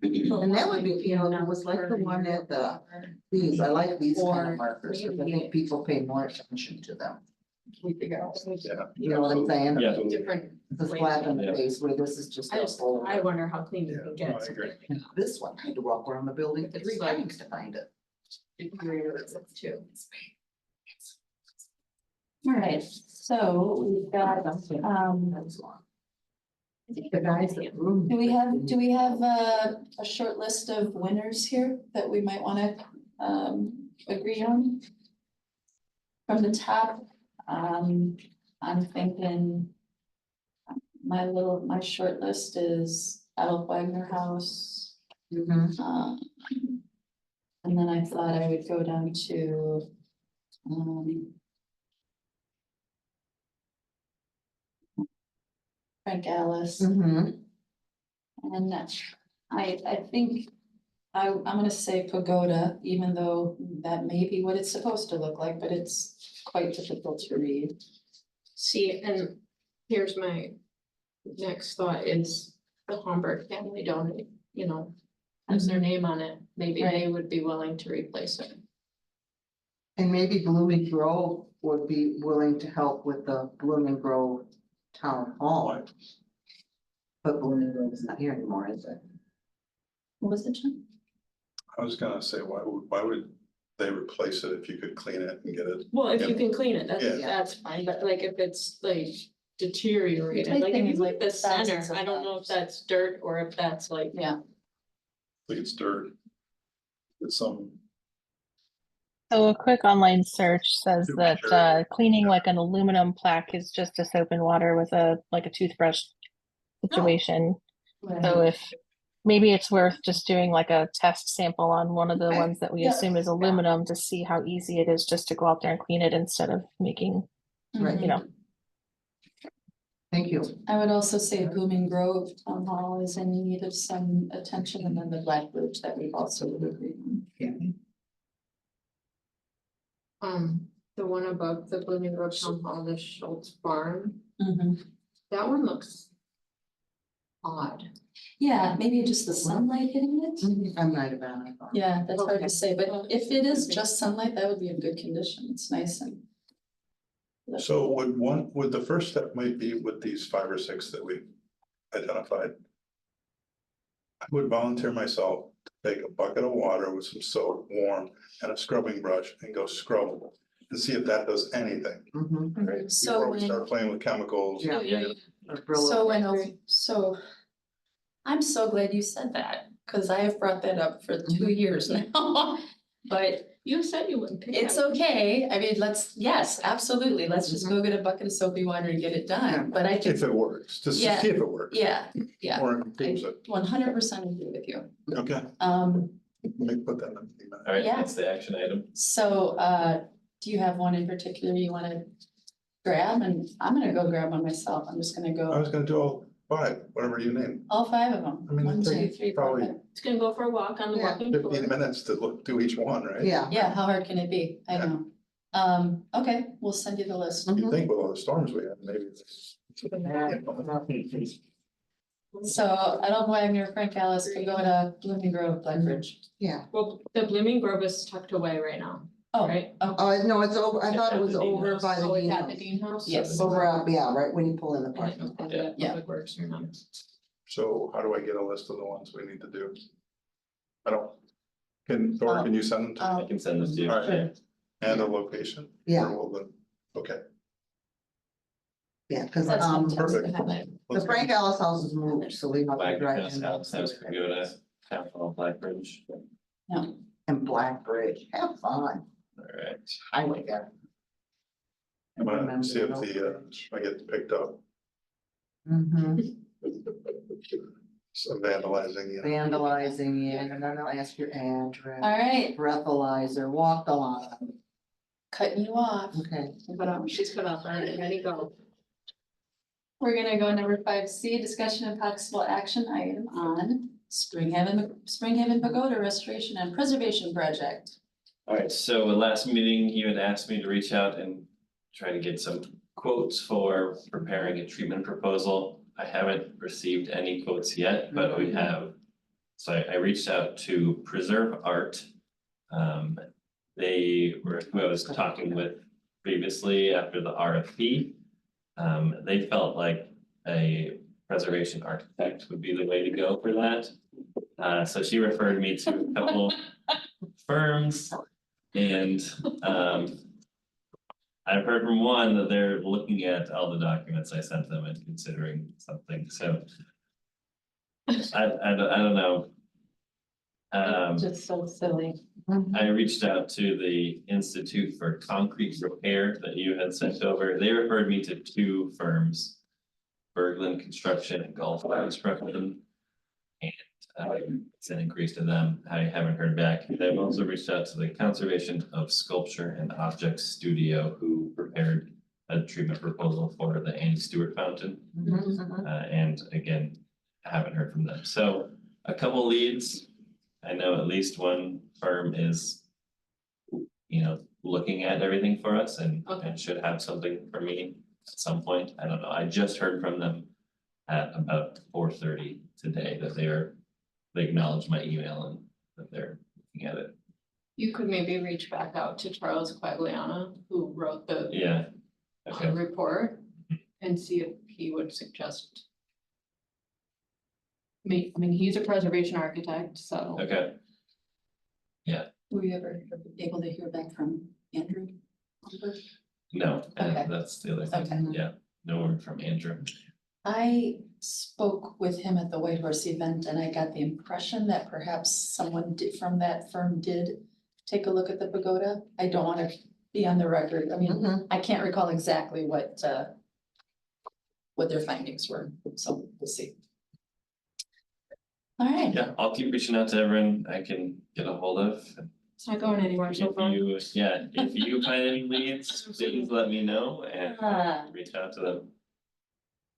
And that would be, you know, it was like the one at the, these, I like these kind Or of markers, cause I think people pay more attention to them. We figure out. Yeah. You know what I'm saying? Yeah. Different. The slap in the Yeah. face where this is just. I a just, full- I wonder how clean you Yeah, can no, get. I agree. something This one, I had to walk around the building If it's 3 like- times to find it. too. all right, so we've got, That was long. The guys that roomed- do we have a short list of winners here that we might wanna agree on? From the top, I'm thinking. My short list is Adolph Wagner House. Mhm. And then I thought I would go down to, Frank Alice, Mhm. and I think I'm gonna say Pagoda, even though that may be what it's supposed to look like, but it's quite difficult to read. See, and here's my next thought is the Homburg family donate, you know, has their name on it, maybe they Right. would be willing to replace it. And maybe Blooming Grove would be willing to help with the Blooming Grove Town Hall. Why? But Blooming Grove is not here anymore, is it? What was it, John? I was gonna say, why would they replace it if you could clean it and get it? Well, if you Yeah. can clean it, Yeah. that's fine, but like if it's like deteriorated, like if you Things look like at the center, thousands of I don't know if dollars. that's dirt or if that's like. Yeah, Like it's dirt. It's some, So a quick online search says Super that sure. cleaning like an aluminum plaque is just a soap and water with a like a toothbrush situation. So if maybe it's worth just doing like a test sample on one of the Okay. ones that we Yeah. assume is aluminum to see how easy it is just to go out there and clean it instead of making, Right. you know. Thank you. I would also say Blooming Grove Town Hall is in need of some attention, and then the Black Bridge that we've also agreed on. The one above the Blooming Grove Town Hall, the Schultz Barn, Mhm. that one looks. odd. Yeah, maybe just the sunlight hitting it. I might have been. I thought. Yeah, that's hard Okay. to say, but if it is just sunlight, that would be in good condition. It's nice and. So would the first step might be with these 5 or 6 that we identified? I would volunteer myself to take a bucket of water with some soap, warm, and a scrubbing brush and go scrub and see if that does anything. Mhm. So Before we when, start playing with chemicals. Yeah. Or Brillo. so I'm so glad you said that, because I have brought that up for 2 years now. But You said you wouldn't pick that. it's okay. I mean, yes, absolutely. Let's just go get a bucket of soapy water and get it done. But I If just, it works, just to Yeah. see if it works. yeah, yeah. Or improves it. 100% agree with you. Okay, Um, let me put that in the email. Alright, Yeah. that's the action item. so, do you have one in particular you wanna grab? And I'm gonna go grab one myself. I'm just gonna I go, was gonna do all 5, whatever you name. all 5 of them. I mean, 1, it 2, takes 3, 4, probably 5. It's gonna go for a walk on the Yeah, walking tour. 15 minutes to do each one, right? Yeah. Yeah, how hard can it be? I Yeah. know. Okay, we'll send you the list. You think with all the storms we had, maybe. So I don't blame your Frank Alice could go to Blooming Grove, Blackbridge. Yeah. Well, the Blooming Grove is tucked away right now, Oh, right? oh, No, it's over, I thought it was over by the Oh, it's Dean at the House. Dean House? Yes. Over out, yeah, right when you pull in the I parking didn't know lot. if that Yeah. Public Works or not. So how do I get a list of the ones we need to do? I don't, Thor, can you send them to me? I can send this to you. Alright. And a location? Yeah. Or will the- Okay. Yeah, cause that's fantastic. Perfect. to have that. the let's go. Frank Ellis house is moved, so we have to Black drive House, in. Alice House, Pagoda, Town Hall, Blackbridge. And Blackbridge, have fun, Alright, I went there. I'm gonna see if I get picked up, Mhm. some vandalizing, you know. Vandalizing, yeah, and then they'll ask your address, All right, breathalyzer, walk the line, cutting you off. okay. But she's cut off, all right, ready, go. We're gonna go number 5C, discussion and possible action item on Springhaven Pagoda Restoration and Preservation Project. alright, so last meeting, you had asked me to reach out and try to get some quotes for preparing a treatment proposal. I haven't received any quotes yet, but we have. So I reached out to Preserve Art. They were who I was talking with previously after the RFP. They felt like a preservation architect would be the way to go for that. So she referred me to a couple firms and I've heard from one that they're looking at all the documents I sent them and considering something, so. I don't know. Just so silly. I reached out to the Institute for Concrete Repair that you had sent over. They referred me to 2 firms. Berglund Construction and Gulf Construction. And it's an increase to them. I haven't heard back. They've also reached out to the Conservation of Sculpture and Objects Studio, who prepared a treatment proposal for the Annie Stewart Fountain. And again, I haven't heard from them. So a couple leads. I know at least one firm is, looking at everything for us and Okay. should have something for me at some point. I don't know. I just heard from them at about 4:30 today that they acknowledged my email and that they're looking at it. You could maybe reach back out to Charles Quagliana, who wrote the Yeah. Okay. report and see if he would suggest. I mean, he's a preservation architect, so. Okay. Were you ever able to hear back from Andrew? No, Okay. that's the other Okay. thing. Yeah. No word from Andrew. I spoke with him at the White Horse event and I got the impression that perhaps someone from that firm did take a look at the pagoda. I don't wanna be on the record. I mean, Mhm. I can't recall exactly what their findings were, so we'll see. All right, Yeah, I'll keep reaching out to everyone I can get a hold of. It's not going anywhere so far. If you find any leads, please let me know and reach out to them.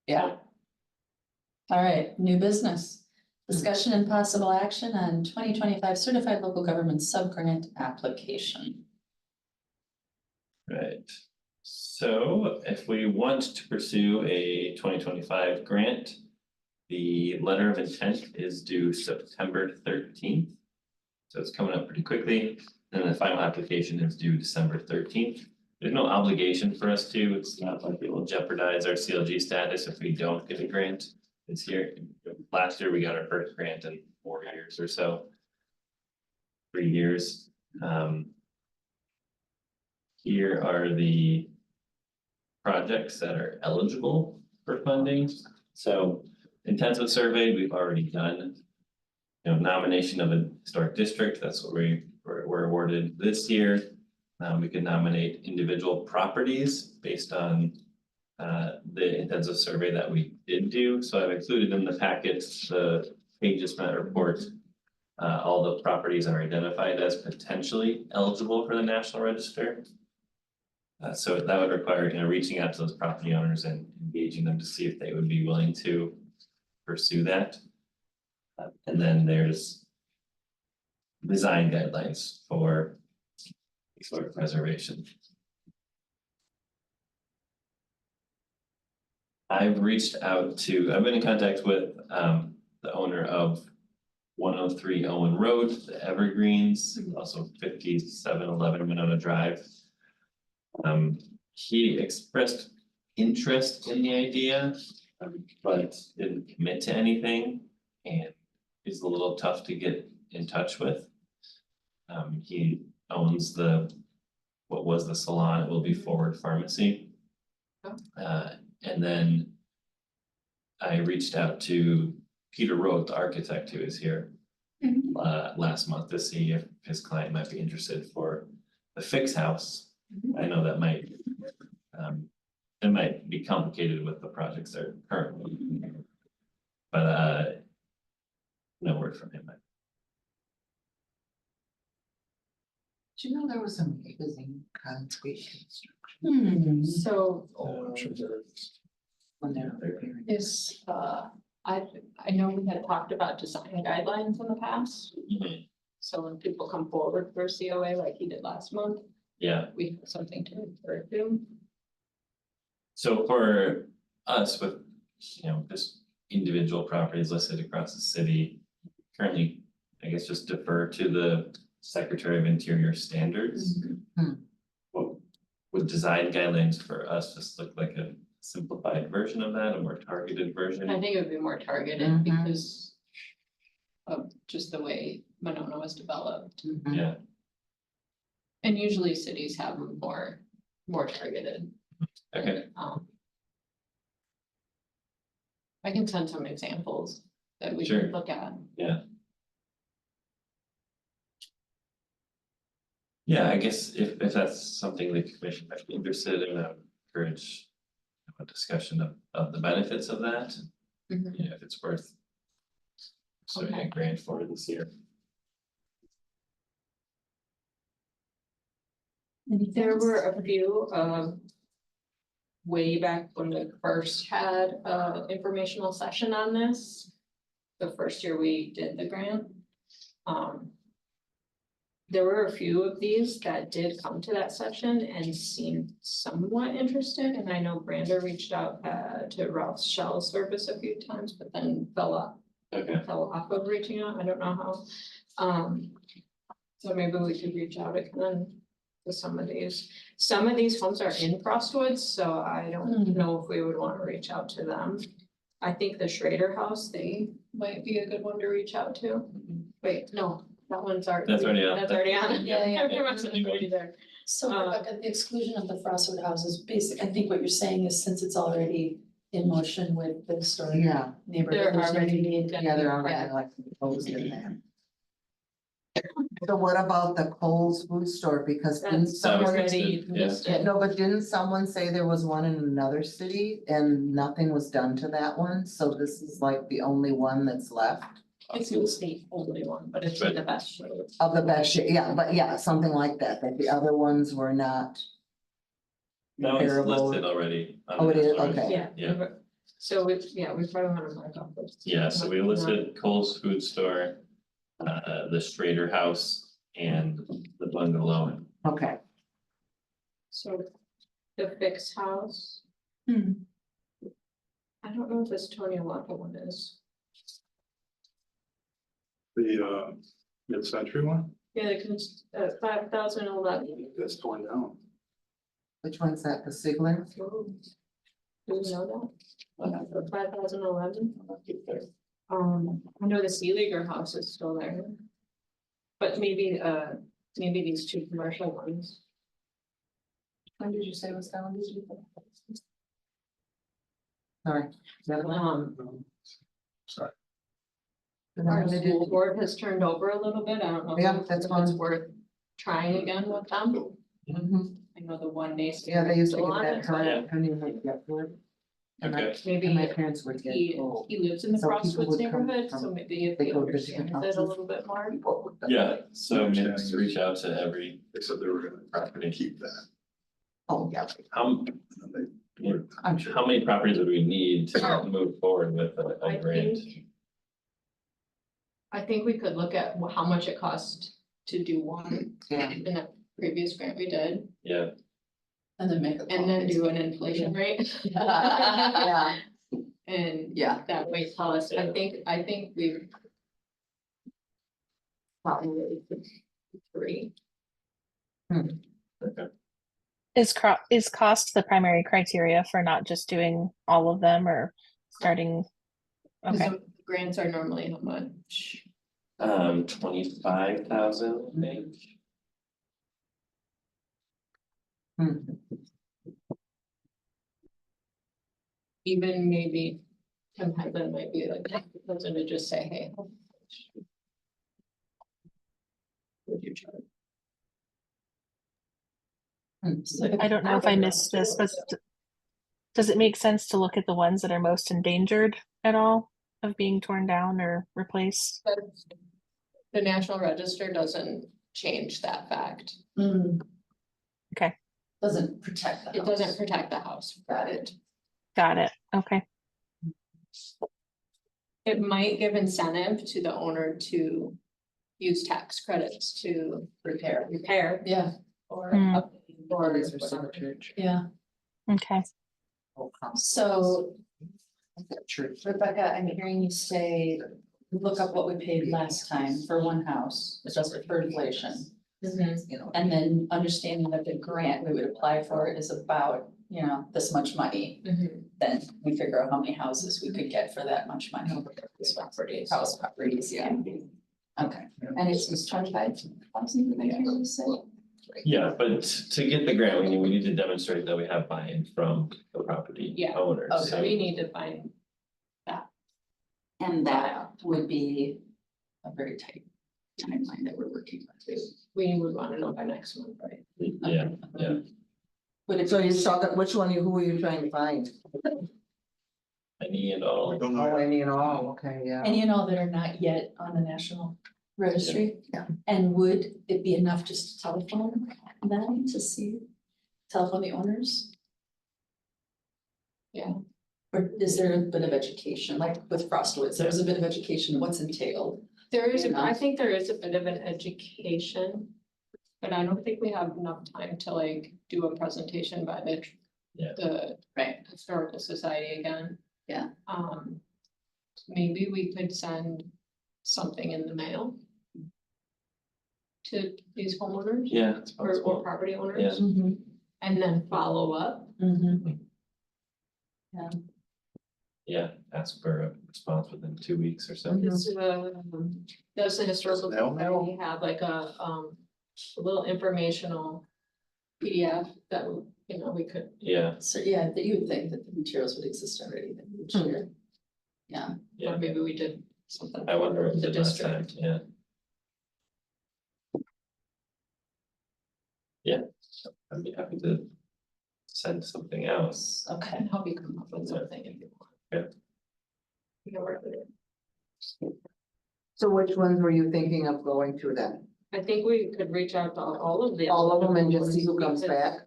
yeah. All right, new business. Discussion and possible action on 2025 Certified Local Government Subgrant application. Right, so if we want to pursue a 2025 grant, The letter of intent is due September 13th. So it's coming up pretty quickly, and the final application is due December 13th. There's no obligation for us to, it's not like it will jeopardize our CLG status if we don't get a grant this year. Last year, we got our first grant in 4 years or so. 3 years. Here are the projects that are eligible for funding. So intensive survey, we've already done. You know, nomination of a historic district, that's what we're awarded this year. We can nominate individual properties based on the intensive survey that we did do. So I've included in the packet the pages from that report. All the properties are identified as potentially eligible for the National Register. So that would require, you know, reaching out to those property owners and engaging them to see if they would be willing to pursue that. And then there's design guidelines for historic preservation. I've been in contact with the owner of 103 Owen Road, the Evergreens, also 5711 Monona Drive. He expressed interest in the idea, but didn't commit to anything, and is a little tough to get in touch with. He owns what was the salon, it will be Forward Pharmacy. And then I reached out to Peter Roth, the architect who is here last month, to see if his client might be interested for the Fix House. I know that it might be complicated with the projects that are currently, but no word from him. Do you know there was a magazine, Concrete Construction, So I'm sure there is. when they're preparing? is, I know we had talked about design guidelines in the past. So when people come forward for COA like he did last month, Yeah, we have something to refer to. so for us with, you know, just individual properties listed across the city, currently, I guess just defer to the Secretary of Interior standards. What would design guidelines for us just look like a simplified version of that, a more targeted version? I think it would be more targeted Mhm. because of just the way Monona was developed. Mhm. Yeah, And usually cities have them more targeted. okay, I can send some examples that we Sure. can look at. yeah, I guess if that's something the commission might be interested in, I would encourage a discussion of the benefits of that. Mhm. You know, if it's worth pursuing Okay. a grant for this year. There were a few, way back when we first had informational session on this. The first year we did the grant. There were a few of these that did come to that session and seemed somewhat interested, and I know Brander reached out to Ralph Shell Service a few times, but then fell off of reaching out, I don't know how. So maybe we could reach out again to some of these. Some of these homes are in Frostwoods, so I don't know if we would want to reach out to them. I think the Schrader House, they might be a good one to reach out to. Wait, no, that one's already. That's already on. That's already on. Yeah, yeah. Every once in a while there. So Rebecca, the exclusion of the Frostwood House is basic, I think what you're saying is since it's already in motion with the historic Yeah, neighborhood. They're there's no already- need. yeah, they're already like proposed in there. So what about the Kohl's food store, because didn't That's That was someone, already listed, yeah. listed. no, but didn't someone say there was one in another city and nothing was done to that one? So this is like the only one that's left It's the state only one, but it's in the best shape. of the best shape, yeah, but yeah, something like that, that the other ones were not. That one's comparable. listed already. on Oh, it the is? National Register. Okay. Yeah. So we probably want to mark off those. Yeah, so we listed Kohl's Food Store, the Schrader House, and the Bungalow. Okay, So the Fix House. I don't know if this Tony Walker one is. The mid-century one, Yeah, it's 5,011. that's torn down. Which one's that, the Sigler? Do you know that? 5,011. I know the Seeliger house is still there. But maybe these two commercial ones. When did you say was down? Did you? Sorry. Is that one? Sorry. The one Our that school did- board has turned over a little bit. I don't know. Yeah, that's if it's fine. worth trying again with them. Mhm. I know the one Nace. Yeah, they used to still get on that, it, but her name would get good. And my- Okay, and my Maybe parents would get, he oh. lives in the So people Crosswoods would come neighborhood, from- so maybe if they he go to different understands it a houses. little bit more. yeah, so maybe just reach out to every They said they were gonna property. keep that. Oh, yeah, How, And they yeah, I'm sure. how many properties would we need to move forward with a I grant? think we could look at how much it cost to do one Yeah. in the previous grant we did, Yeah, And then make a. and then do an inflation rate. Yeah, And Yeah, that way tell us, I think we probably three. okay. Is cost the primary criteria for not just doing all of them or starting? Because Okay, the grants are normally how much? 25,000, I think. Hmm. Even maybe Tim Henson might be like, person to just say, hey. how much would you charge? I don't know if I missed this, but does it make sense to look at the ones that are most endangered at all of being torn down or replaced? But the National Register doesn't change that fact. Mm. Okay. Doesn't protect the It doesn't house. protect the house. Got it. Got it. Okay. It might give incentive to the owner to use tax credits to Repair. repair Yeah, or Hmm. update or these are whatever. church. yeah. Okay. So Church. Rebecca, I'm hearing you say, look up what we paid last time for one house, adjusted for inflation. Mhm. You know, And then understanding that the grant we would apply for is about, this much money. Mhm. Then we figure out how many houses we could get for that much money. House properties, yeah. Okay, and it was 25,000, did I hear you say? Yeah, but to get the grant, we need to demonstrate that we have buy-in from the property Yeah. owners. Okay. So we need to find, And that would be a very tight timeline that we're working with. we would wanna know by next month, right? Yeah, yeah. Would it so be, you saw that, which one, who are you trying to find? Any and I all. don't Oh, know. any and all, okay, yeah. any and all that are not yet on the national registry? Yeah. And would it be enough just to telephone them to see, telephone the owners? Yeah. Or is there a bit of education, like with Frostwoods, there's a bit of education, what's entailed? There is, You know? I think there is a bit of an education. But I don't think we have enough time to like do a presentation by Yeah. the Right. Historical Society again. Yeah. Maybe we could send something in the mail to these homeowners Yeah, it's or possible. property Yeah. owners Mm-hmm. and then follow up. Mm-hmm. Yeah, ask for a response within 2 weeks or so. Does the Historical Snail mail? Society have like a little informational PDF that, we could, Yeah, So, yeah, that you would think that the materials would exist already, that we would share. Yeah, Yeah. or maybe we did something. I wonder if for the the last time, district. yeah. Yeah, I'd be happy to send something else. I okay. can help you come up with something if you want. Yeah. We can work with it. So which ones were you thinking of going to then? I think we could reach out to all of the. All of them and just see who comes because- back?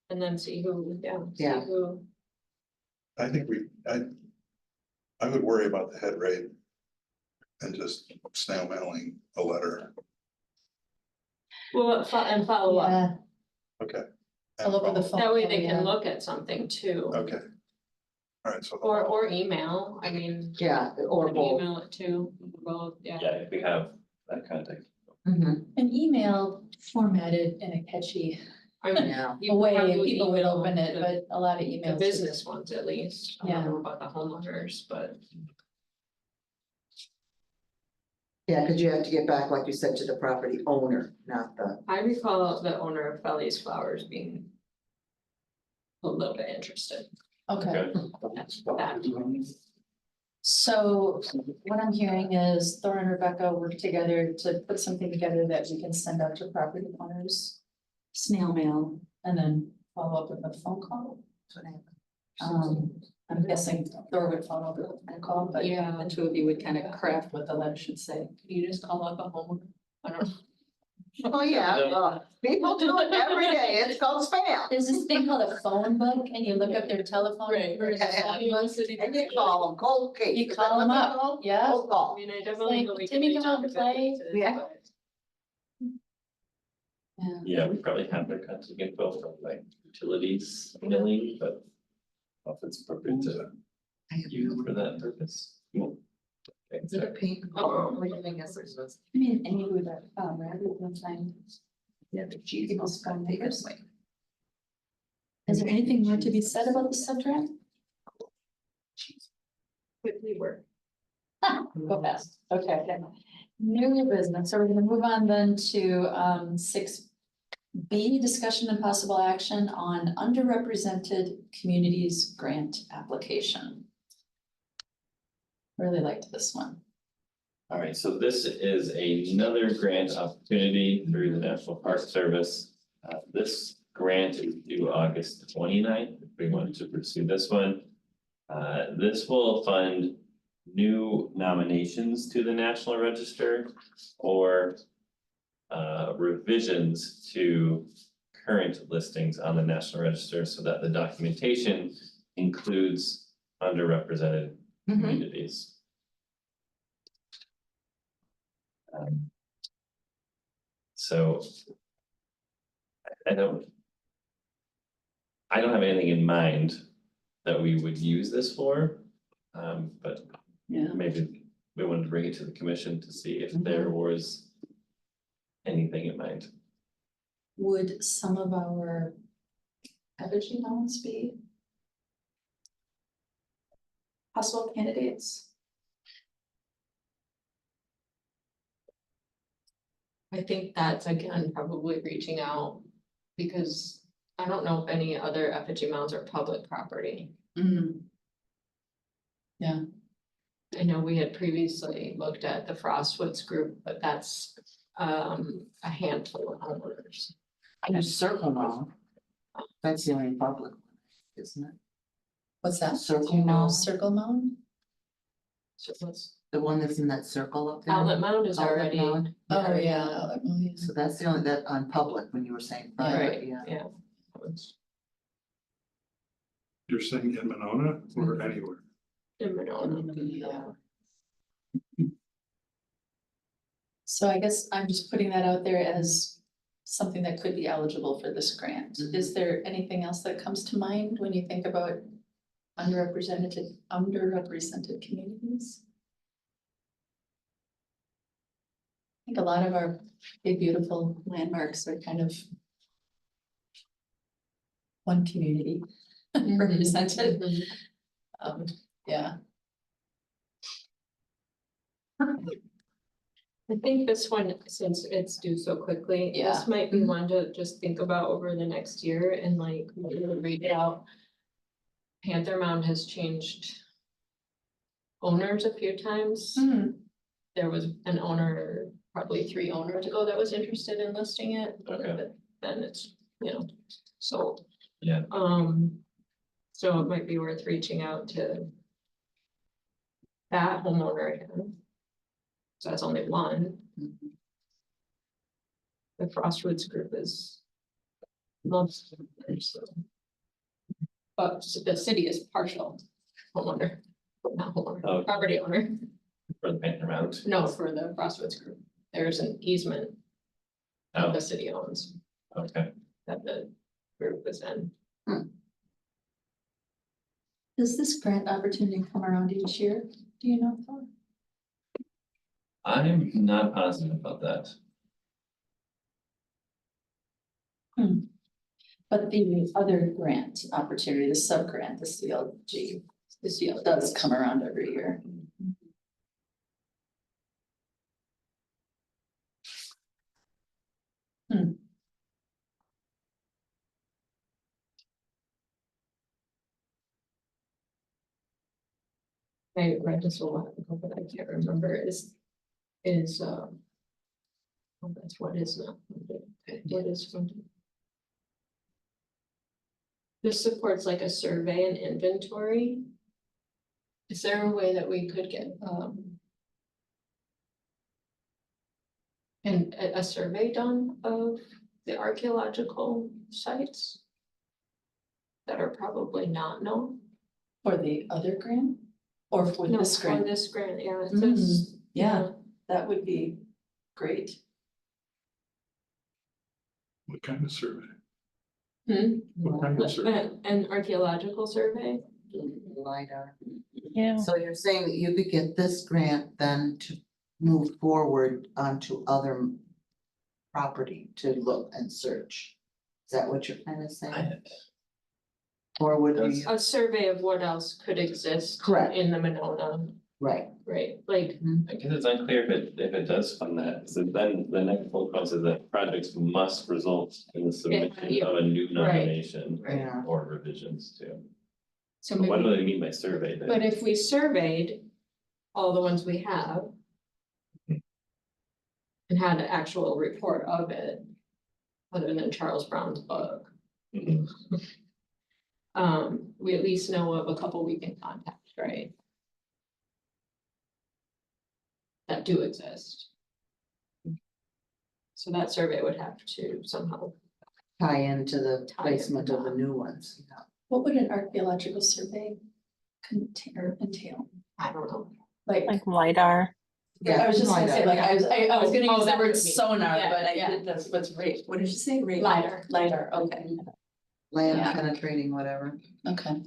And then see who, see Yeah. who, I think I would worry about the head rate. And just snail mailing a letter, well, and follow up. Yeah, okay. all over the phone. That way they Yeah. can look at something too. Okay. All right, so. Or email, I mean. Yeah, or both. Email it too, both, yeah. Yeah, if we have that contact. Mhm, An email formatted in a catchy I mean, yeah. you way, probably people would email open it, the- but a lot of The emails. business ones at least, I don't Yeah. know about the homeowners, but. Yeah, because you have to get back, like you said, to the property owner, not the, I recall the owner of Felly's Flowers being a little bit interested. Okay, That. so what I'm hearing is Thor and Rebecca work together to put something together that we can send out to property owners. Snail mail, and then follow up with a phone call. I'm guessing Thor would follow up with a phone call, but Yeah. the two of you would kind of craft what the letter should say. You just call up a homeowner, I don't know. oh, yeah, people do it every day, it's called spam. There's this thing called a phone book, and you look up their telephone. Right, right. And you call them, cold case. You call them up, yeah. Cold I call. mean, I definitely Like, know we Timmy, can come out reach and out to play. businesses, Yeah. but- Yeah. Yeah, we probably have their contact info from like utilities billing, but. If it's appropriate to use for that purpose. Cool. Okay, Is it a so- pink? Oh. I guess it was. I mean, any of that, rather than find. Yeah, the cheese People's must come phone take numbers. us like. Is there anything more to be said about the subject? Quickly work. Go fast, okay. New business, so we're gonna move on then to 6B, discussion and possible action on underrepresented communities grant application. Really liked this one. All right, so this is another grant opportunity through the National Park Service. This grant is due August 29th. If we want to pursue this one. This will fund new nominations to the National Register or revisions to current listings on the National Register so that the documentation includes underrepresented communities. So I don't have anything in mind that we would use this for. But Yeah. maybe we wanted to bring it to the commission to see if there was anything in mind. Would some of our effigy loans be possible candidates? I think that's again, probably reaching out, because I don't know if any other effigy mounds are public property. Yeah, I know we had previously looked at the Frostwoods group, but that's a handful of homeowners. And a circle now. That's the only public, one, isn't it? what's that? Circle mound, Circle mound? So it's- the one that's in that circle up there. Outlet Mound is Outlet already. mound. Oh, yeah. So that's the only, that on public, when you were saying private, yeah. Yeah. You're saying in Monona or anywhere? In Monona. Yeah. So I guess I'm just putting that out there as something that could be eligible for this grant. Is there anything else that comes to mind when you think about underrepresented communities? I think a lot of our big, beautiful landmarks are kind of one community represented. Yeah. I think this one, since it's due so quickly, Yeah. this might be one to just think about over the next year and like maybe read it out. Panther Mound has changed owners a few times. There was an owner, probably 3 owners ago, that was interested in listing it. Okay. But then it's, sold. Yeah. So it might be worth reaching out to that homeowner again. So that's only one. The Frostwoods group is most, so. But the city is partial homeowner, not homeowner, Oh. property owner. For the Panther Mound. No, for the Frostwoods group, there's an easement that Oh, the city owns, okay. that the group is in. Does this grant opportunity come around each year? Do you know? Thor? I'm not positive about that. But the other grant opportunity, the sub-grant, the CLG, this deal does come around every year. I read this a while ago, but I can't remember, oh, that's what is not funded. What is funded? This supports like a survey and inventory. Is there a way that we could get, and a survey done of the archaeological sites that are probably not known? For the other grant? Or for No, this for grant? this grant, yeah, it says. Yeah, that would be great. What kind of survey? Hmm? What kind of survey? An archaeological survey? LiDAR. Yeah, So you're saying that you could get this grant then to move forward onto other property to look and search? Is that what you're kind of saying? Or would we, A survey of what else could exist. Correct. In the Monona, right, right, like, I guess it's unclear if it does fund that, so then the next phone call says that projects must result in the submission yeah, of a new right. nomination. yeah. Or revisions too. so But what maybe, do they mean by survey then? but if we surveyed all the ones we have. And had an actual report of it. Other than Charles Brown's book. Mhm. We at least know of a couple we can contact, right? That do exist. So that survey would have to somehow, Tie into the Tie placement of the into- new ones. Yeah. What would an archaeological survey entail? I don't know. Like, like LiDAR. I was just gonna say, like, I was gonna Oh, use the that word would be- sonar, yeah, but I yeah. did, that's what's right. What did you say? LiDAR. LiDAR, okay, Land Yeah. penetrating, whatever. okay.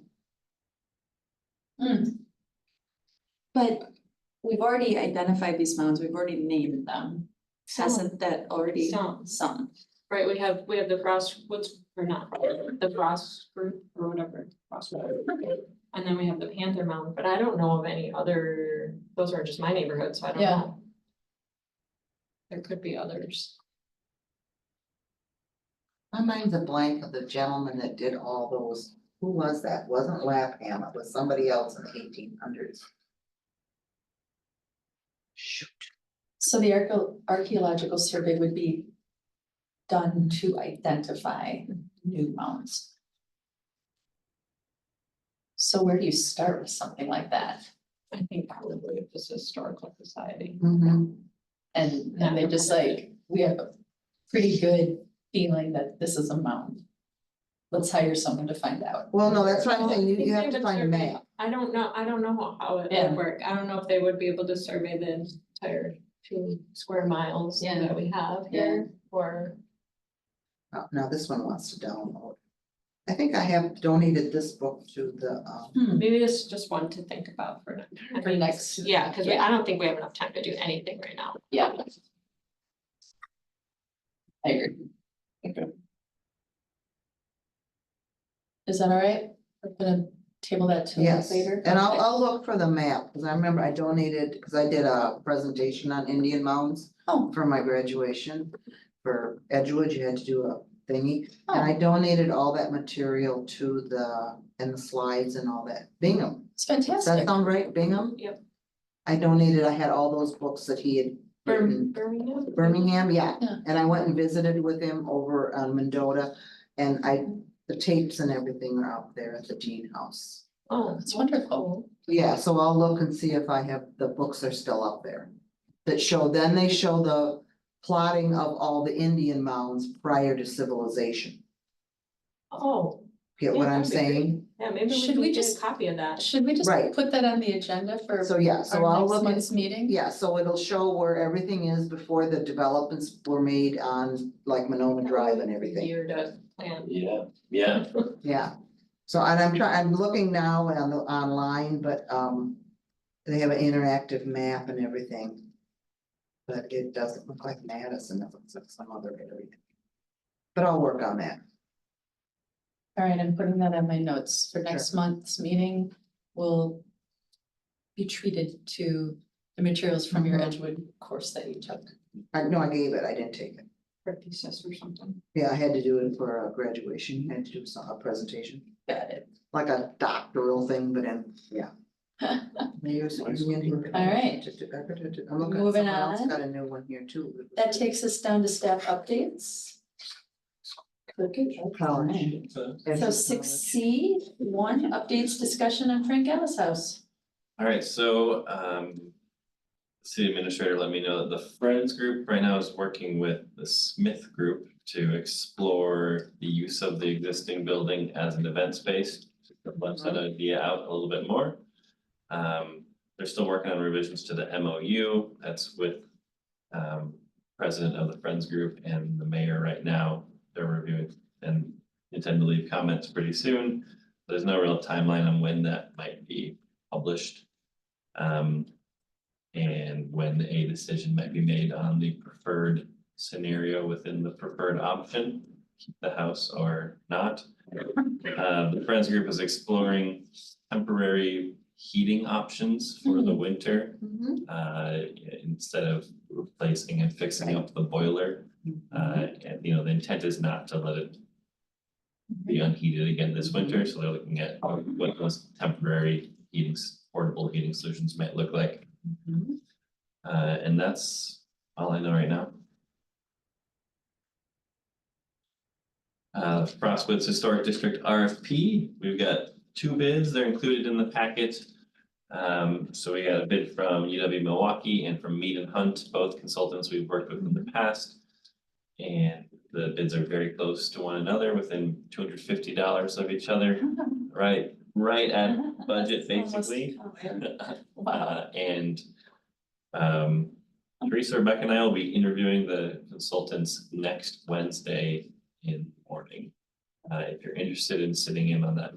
But we've already identified these mounds, we've already named them. Hasn't that already? Some. Some. Right, we have the Frost, or not, the Frost group or whatever, Frost. And then we have the Panther Mound, but I don't know of any other, those are just my neighborhood, so I don't Yeah. know. There could be others. My mind's a blank of the gentleman that did all those. Who was that? Wasn't Lapham, it was somebody else in the 1800s. Shoot. So the archaeological survey would be done to identify new mounds. So where do you start with something like that? I think probably if it's a historical society. Mhm. And they just like, we have a pretty good feeling that this is a mound. Let's hire someone to find out. Well, no, that's what I'm saying, I you think have they to would find a survey- map. I don't know how it Yeah. would work. I don't know if they would be able to survey the entire 2 square miles Yeah. that we have here, or. Oh, now this one wants to download. I think I have donated this book to the, Maybe this is just one to think about for next. I For mean, next- Yeah, cause yeah. I don't think we have enough time to do anything right now. Yeah. I agree. Okay. Is that all right? We're gonna table that till yes, later. and Okay. I'll look for the map, cause I remember I donated, cause I did a presentation on Indian mounds. Oh. For my graduation, for Edgewood, you had to do a thingy, and I Oh, donated all that material to and the slides and all that, Bingham. it's Does that fantastic. sound right, Bingham? Yep. I donated, I had all those books that he had written. Birmingham? Birmingham, yeah, Yeah. and I went and visited with him over on Mendota, and the tapes and everything are out there at the Dean House. Oh, That's wonderful. Yeah, so I'll look and see if I have, the books are still up there. That show, then they show the plotting of all the Indian mounds prior to civilization. Oh, Get Yeah, what I'm that'd be great. saying? yeah, maybe we Should can we get a just- copy of that. Should we just Right. put that on the agenda for So, yeah, so our I'll next look month's at, meeting? yeah, so it'll show where everything is before the developments were made on like Monona Drive and everything. Year to plan. Yeah, yeah, Yeah, So, and I'm looking now on the online, but, they have an interactive map and everything. But it doesn't look like Madison, it looks like some other area. But I'll work on that. All right, I'm putting that on my notes for next month's meeting. We'll be treated to the materials from your Mhm. Edgewood course that you took. I know I gave it, I didn't take it. For thesis or something. Yeah, I had to do it for a graduation, I had to do a presentation, Got it. like a doctoral thing, but then, yeah. All right. I'm looking at Moving someone else on. got a new one here too. That takes us down to staff updates. College. So 6C, updates discussion on Frank Ellis House. All right, so city administrator let me know that the Friends group right now is working with the Smith Group to explore the use of the existing building as an event space. To flesh that idea out a little bit more. They're still working on revisions to the MOU. That's with president of the Friends group and the mayor right now. They're reviewing and intend to leave comments pretty soon. There's no real timeline on when that might be published. And when a decision might be made on the preferred scenario within the preferred option, keep the house or not. The Friends group is exploring temporary heating options for the winter. Instead of replacing and fixing up the boiler. And you know, the intent is not to let it be unheated again this winter, so they're looking at what those temporary portable heating solutions might look like. And that's all I know right now. Frostwoods Historic District RFP, we've got 2 bids, they're included in the packet. So we got a bid from UW Milwaukee and from Mead and Hunt, both consultants we've worked with in the past. And the bids are very close to one another, within $250 of each other, right at budget, basically. Wow. And Teresa, Rebecca and I will be interviewing the consultants next Wednesday in the morning. If you're interested in sitting in on that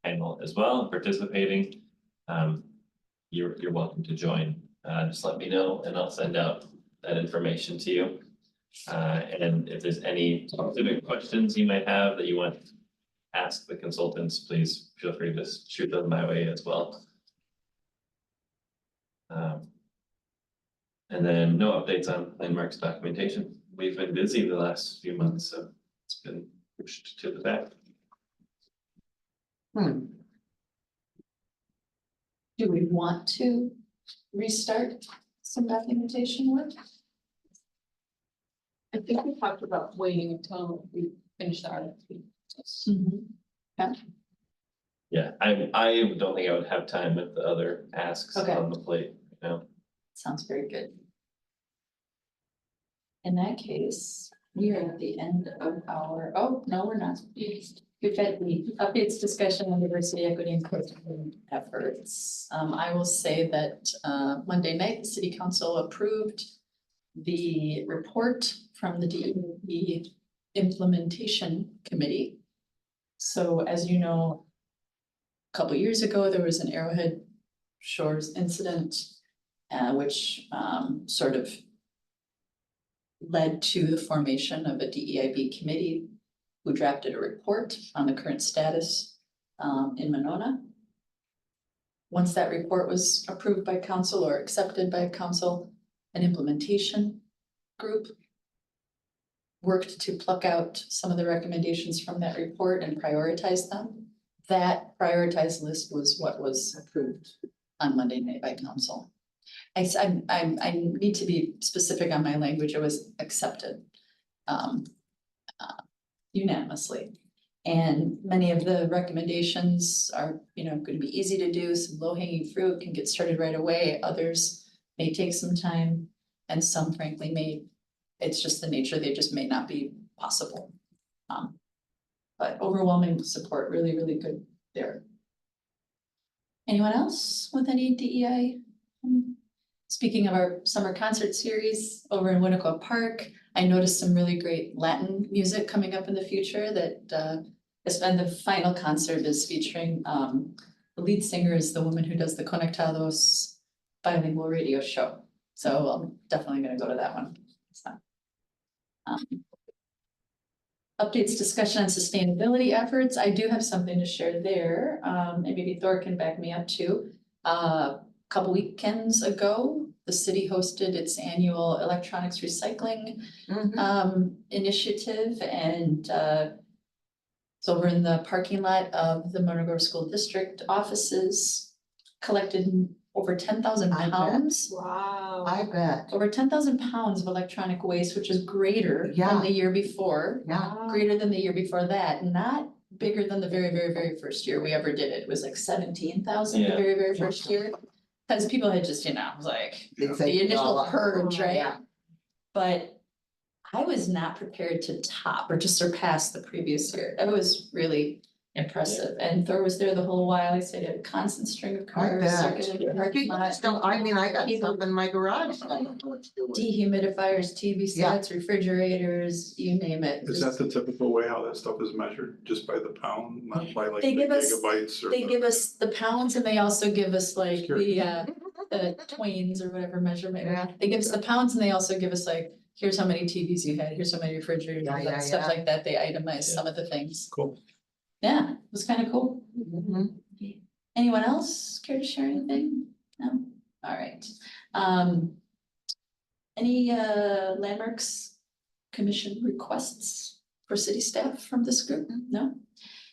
panel as well and participating, you're welcome to join. Just let me know and I'll send out that information to you. And if there's any specific questions you might have that you want to ask the consultants, please feel free to shoot them my way as well. And then no updates on landmarks documentation. We've been busy the last few months, so it's been pushed to the back. Do we want to restart some documentation work? I think we talked about waiting until we finish the RFP. Yeah, I don't think I would have time with the other asks Okay. on the plate, you know. Sounds very good. In that case, we are at the end of our, oh, no, we're not. We've had the updates discussion on diversity, equity, and inclusion efforts. I will say that Monday night, the city council approved the report from the DEP implementation committee. So as you know, a couple years ago, there was an Arrowhead Shores incident, which sort of led to the formation of a DEIB committee who drafted a report on the current status in Monona. Once that report was approved by council or accepted by council, an implementation group worked to pluck out some of the recommendations from that report and prioritize them. That prioritized list was what was approved on Monday night by council. I need to be specific on my language. It was accepted unanimously. And many of the recommendations are, going to be easy to do. Some low-hanging fruit can get started right away. Others may take some time, and some frankly it's just the nature, they just may not be possible. But overwhelming support, really, really good there. Anyone else with any DEI? Speaking of our summer concert series over in Winnequa Park, I noticed some really great Latin music coming up in the future that And the final concert is featuring, the lead singer is the woman who does the Conectados bilingual radio show. So I'm definitely gonna go to that one. So, updates, discussion on sustainability efforts. I do have something to share there, and maybe Thor can back me up too. Couple weekends ago, the city hosted its annual electronics recycling initiative, and it's over in the parking lot of the Monroe Grove School District offices, collected over 10,000 I bet. pounds. Wow. I bet, Over 10,000 pounds of electronic waste, which is greater Yeah. than the year before. yeah, Greater than the year before that, not bigger than the very, very, very first year we ever did it. It was like 17,000 the Yeah. very, very first year. Cause people had just, like, They'd say the it all initial up. purge, right? Yeah. But I was not prepared to top or to surpass the previous year. That was really impressive. And Thor was there the whole while. I said a constant string of I cars bet. circulating the parking People lot. just don't, I mean, I got People- stuff in my garage. I don't know what to do with. Dehumidifiers, TV Yeah. sets, refrigerators, you name it. Is that the typical way how that stuff is measured, just by the pound, not by like They the give us- gigabytes or? They the- give us the pounds and they also give us like Curious. the twains or whatever measurement. Yeah. They give us the pounds and they also give us like, here's how many TVs you had, here's how many refrigerators, Yeah, yeah, stuff yeah. like that. They itemize Yeah. some of the things. Cool. Yeah, it was kind of cool. Mhm. Anyone else care to share anything? No? All right. Any landmarks commission requests for city staff from this group? No?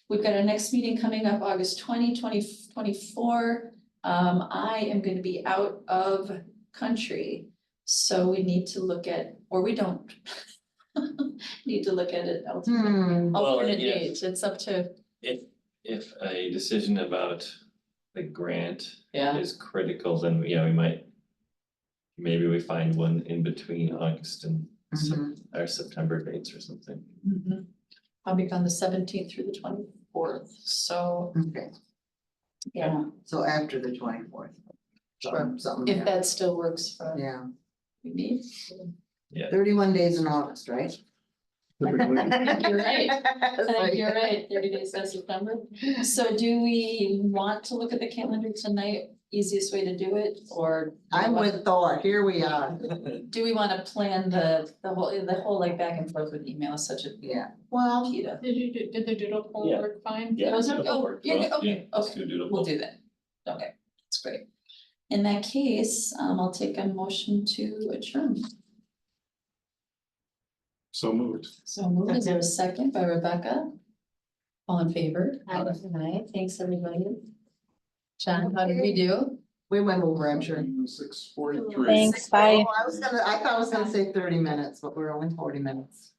We've got our next meeting coming up August 2024. I am gonna be out of country, so we need to look at, or we don't. Need to look at it alternate Well, yeah. dates. It's up to, If a decision about the grant yeah. is critical, then, we might. Maybe we find one in between August and our September dates or something. Mhm. I'll be gone the 17th through the 24th, so, Okay, yeah, so after the 24th. Sure. Something, if yeah. that still works for Yeah, me. 31 days in August, right? Typically, I think you're right. I It's think like- you're right, 30 days of September. So do we want to look at the calendar tonight? Easiest way to do it, or? I'm with Thor, here we are. Do we want to plan the whole like back and forth with emails such a Yeah, well, Peta? Did the doodle poll Yeah. work fine? Yeah. Those are- that'll oh, work yeah, well. okay, Let's okay. do doodle We'll poll. do that. Okay, that's great. In that case, I'll take a motion to adjourn. so moved. So moved. Is there a second by Rebecca? All in favor? Aye. Aye. Thanks, everybody. John, how did we do? we went over, I'm sure. 6:43. Thanks, bye. Oh, I thought I was gonna say 30 minutes, but we're only 40 minutes.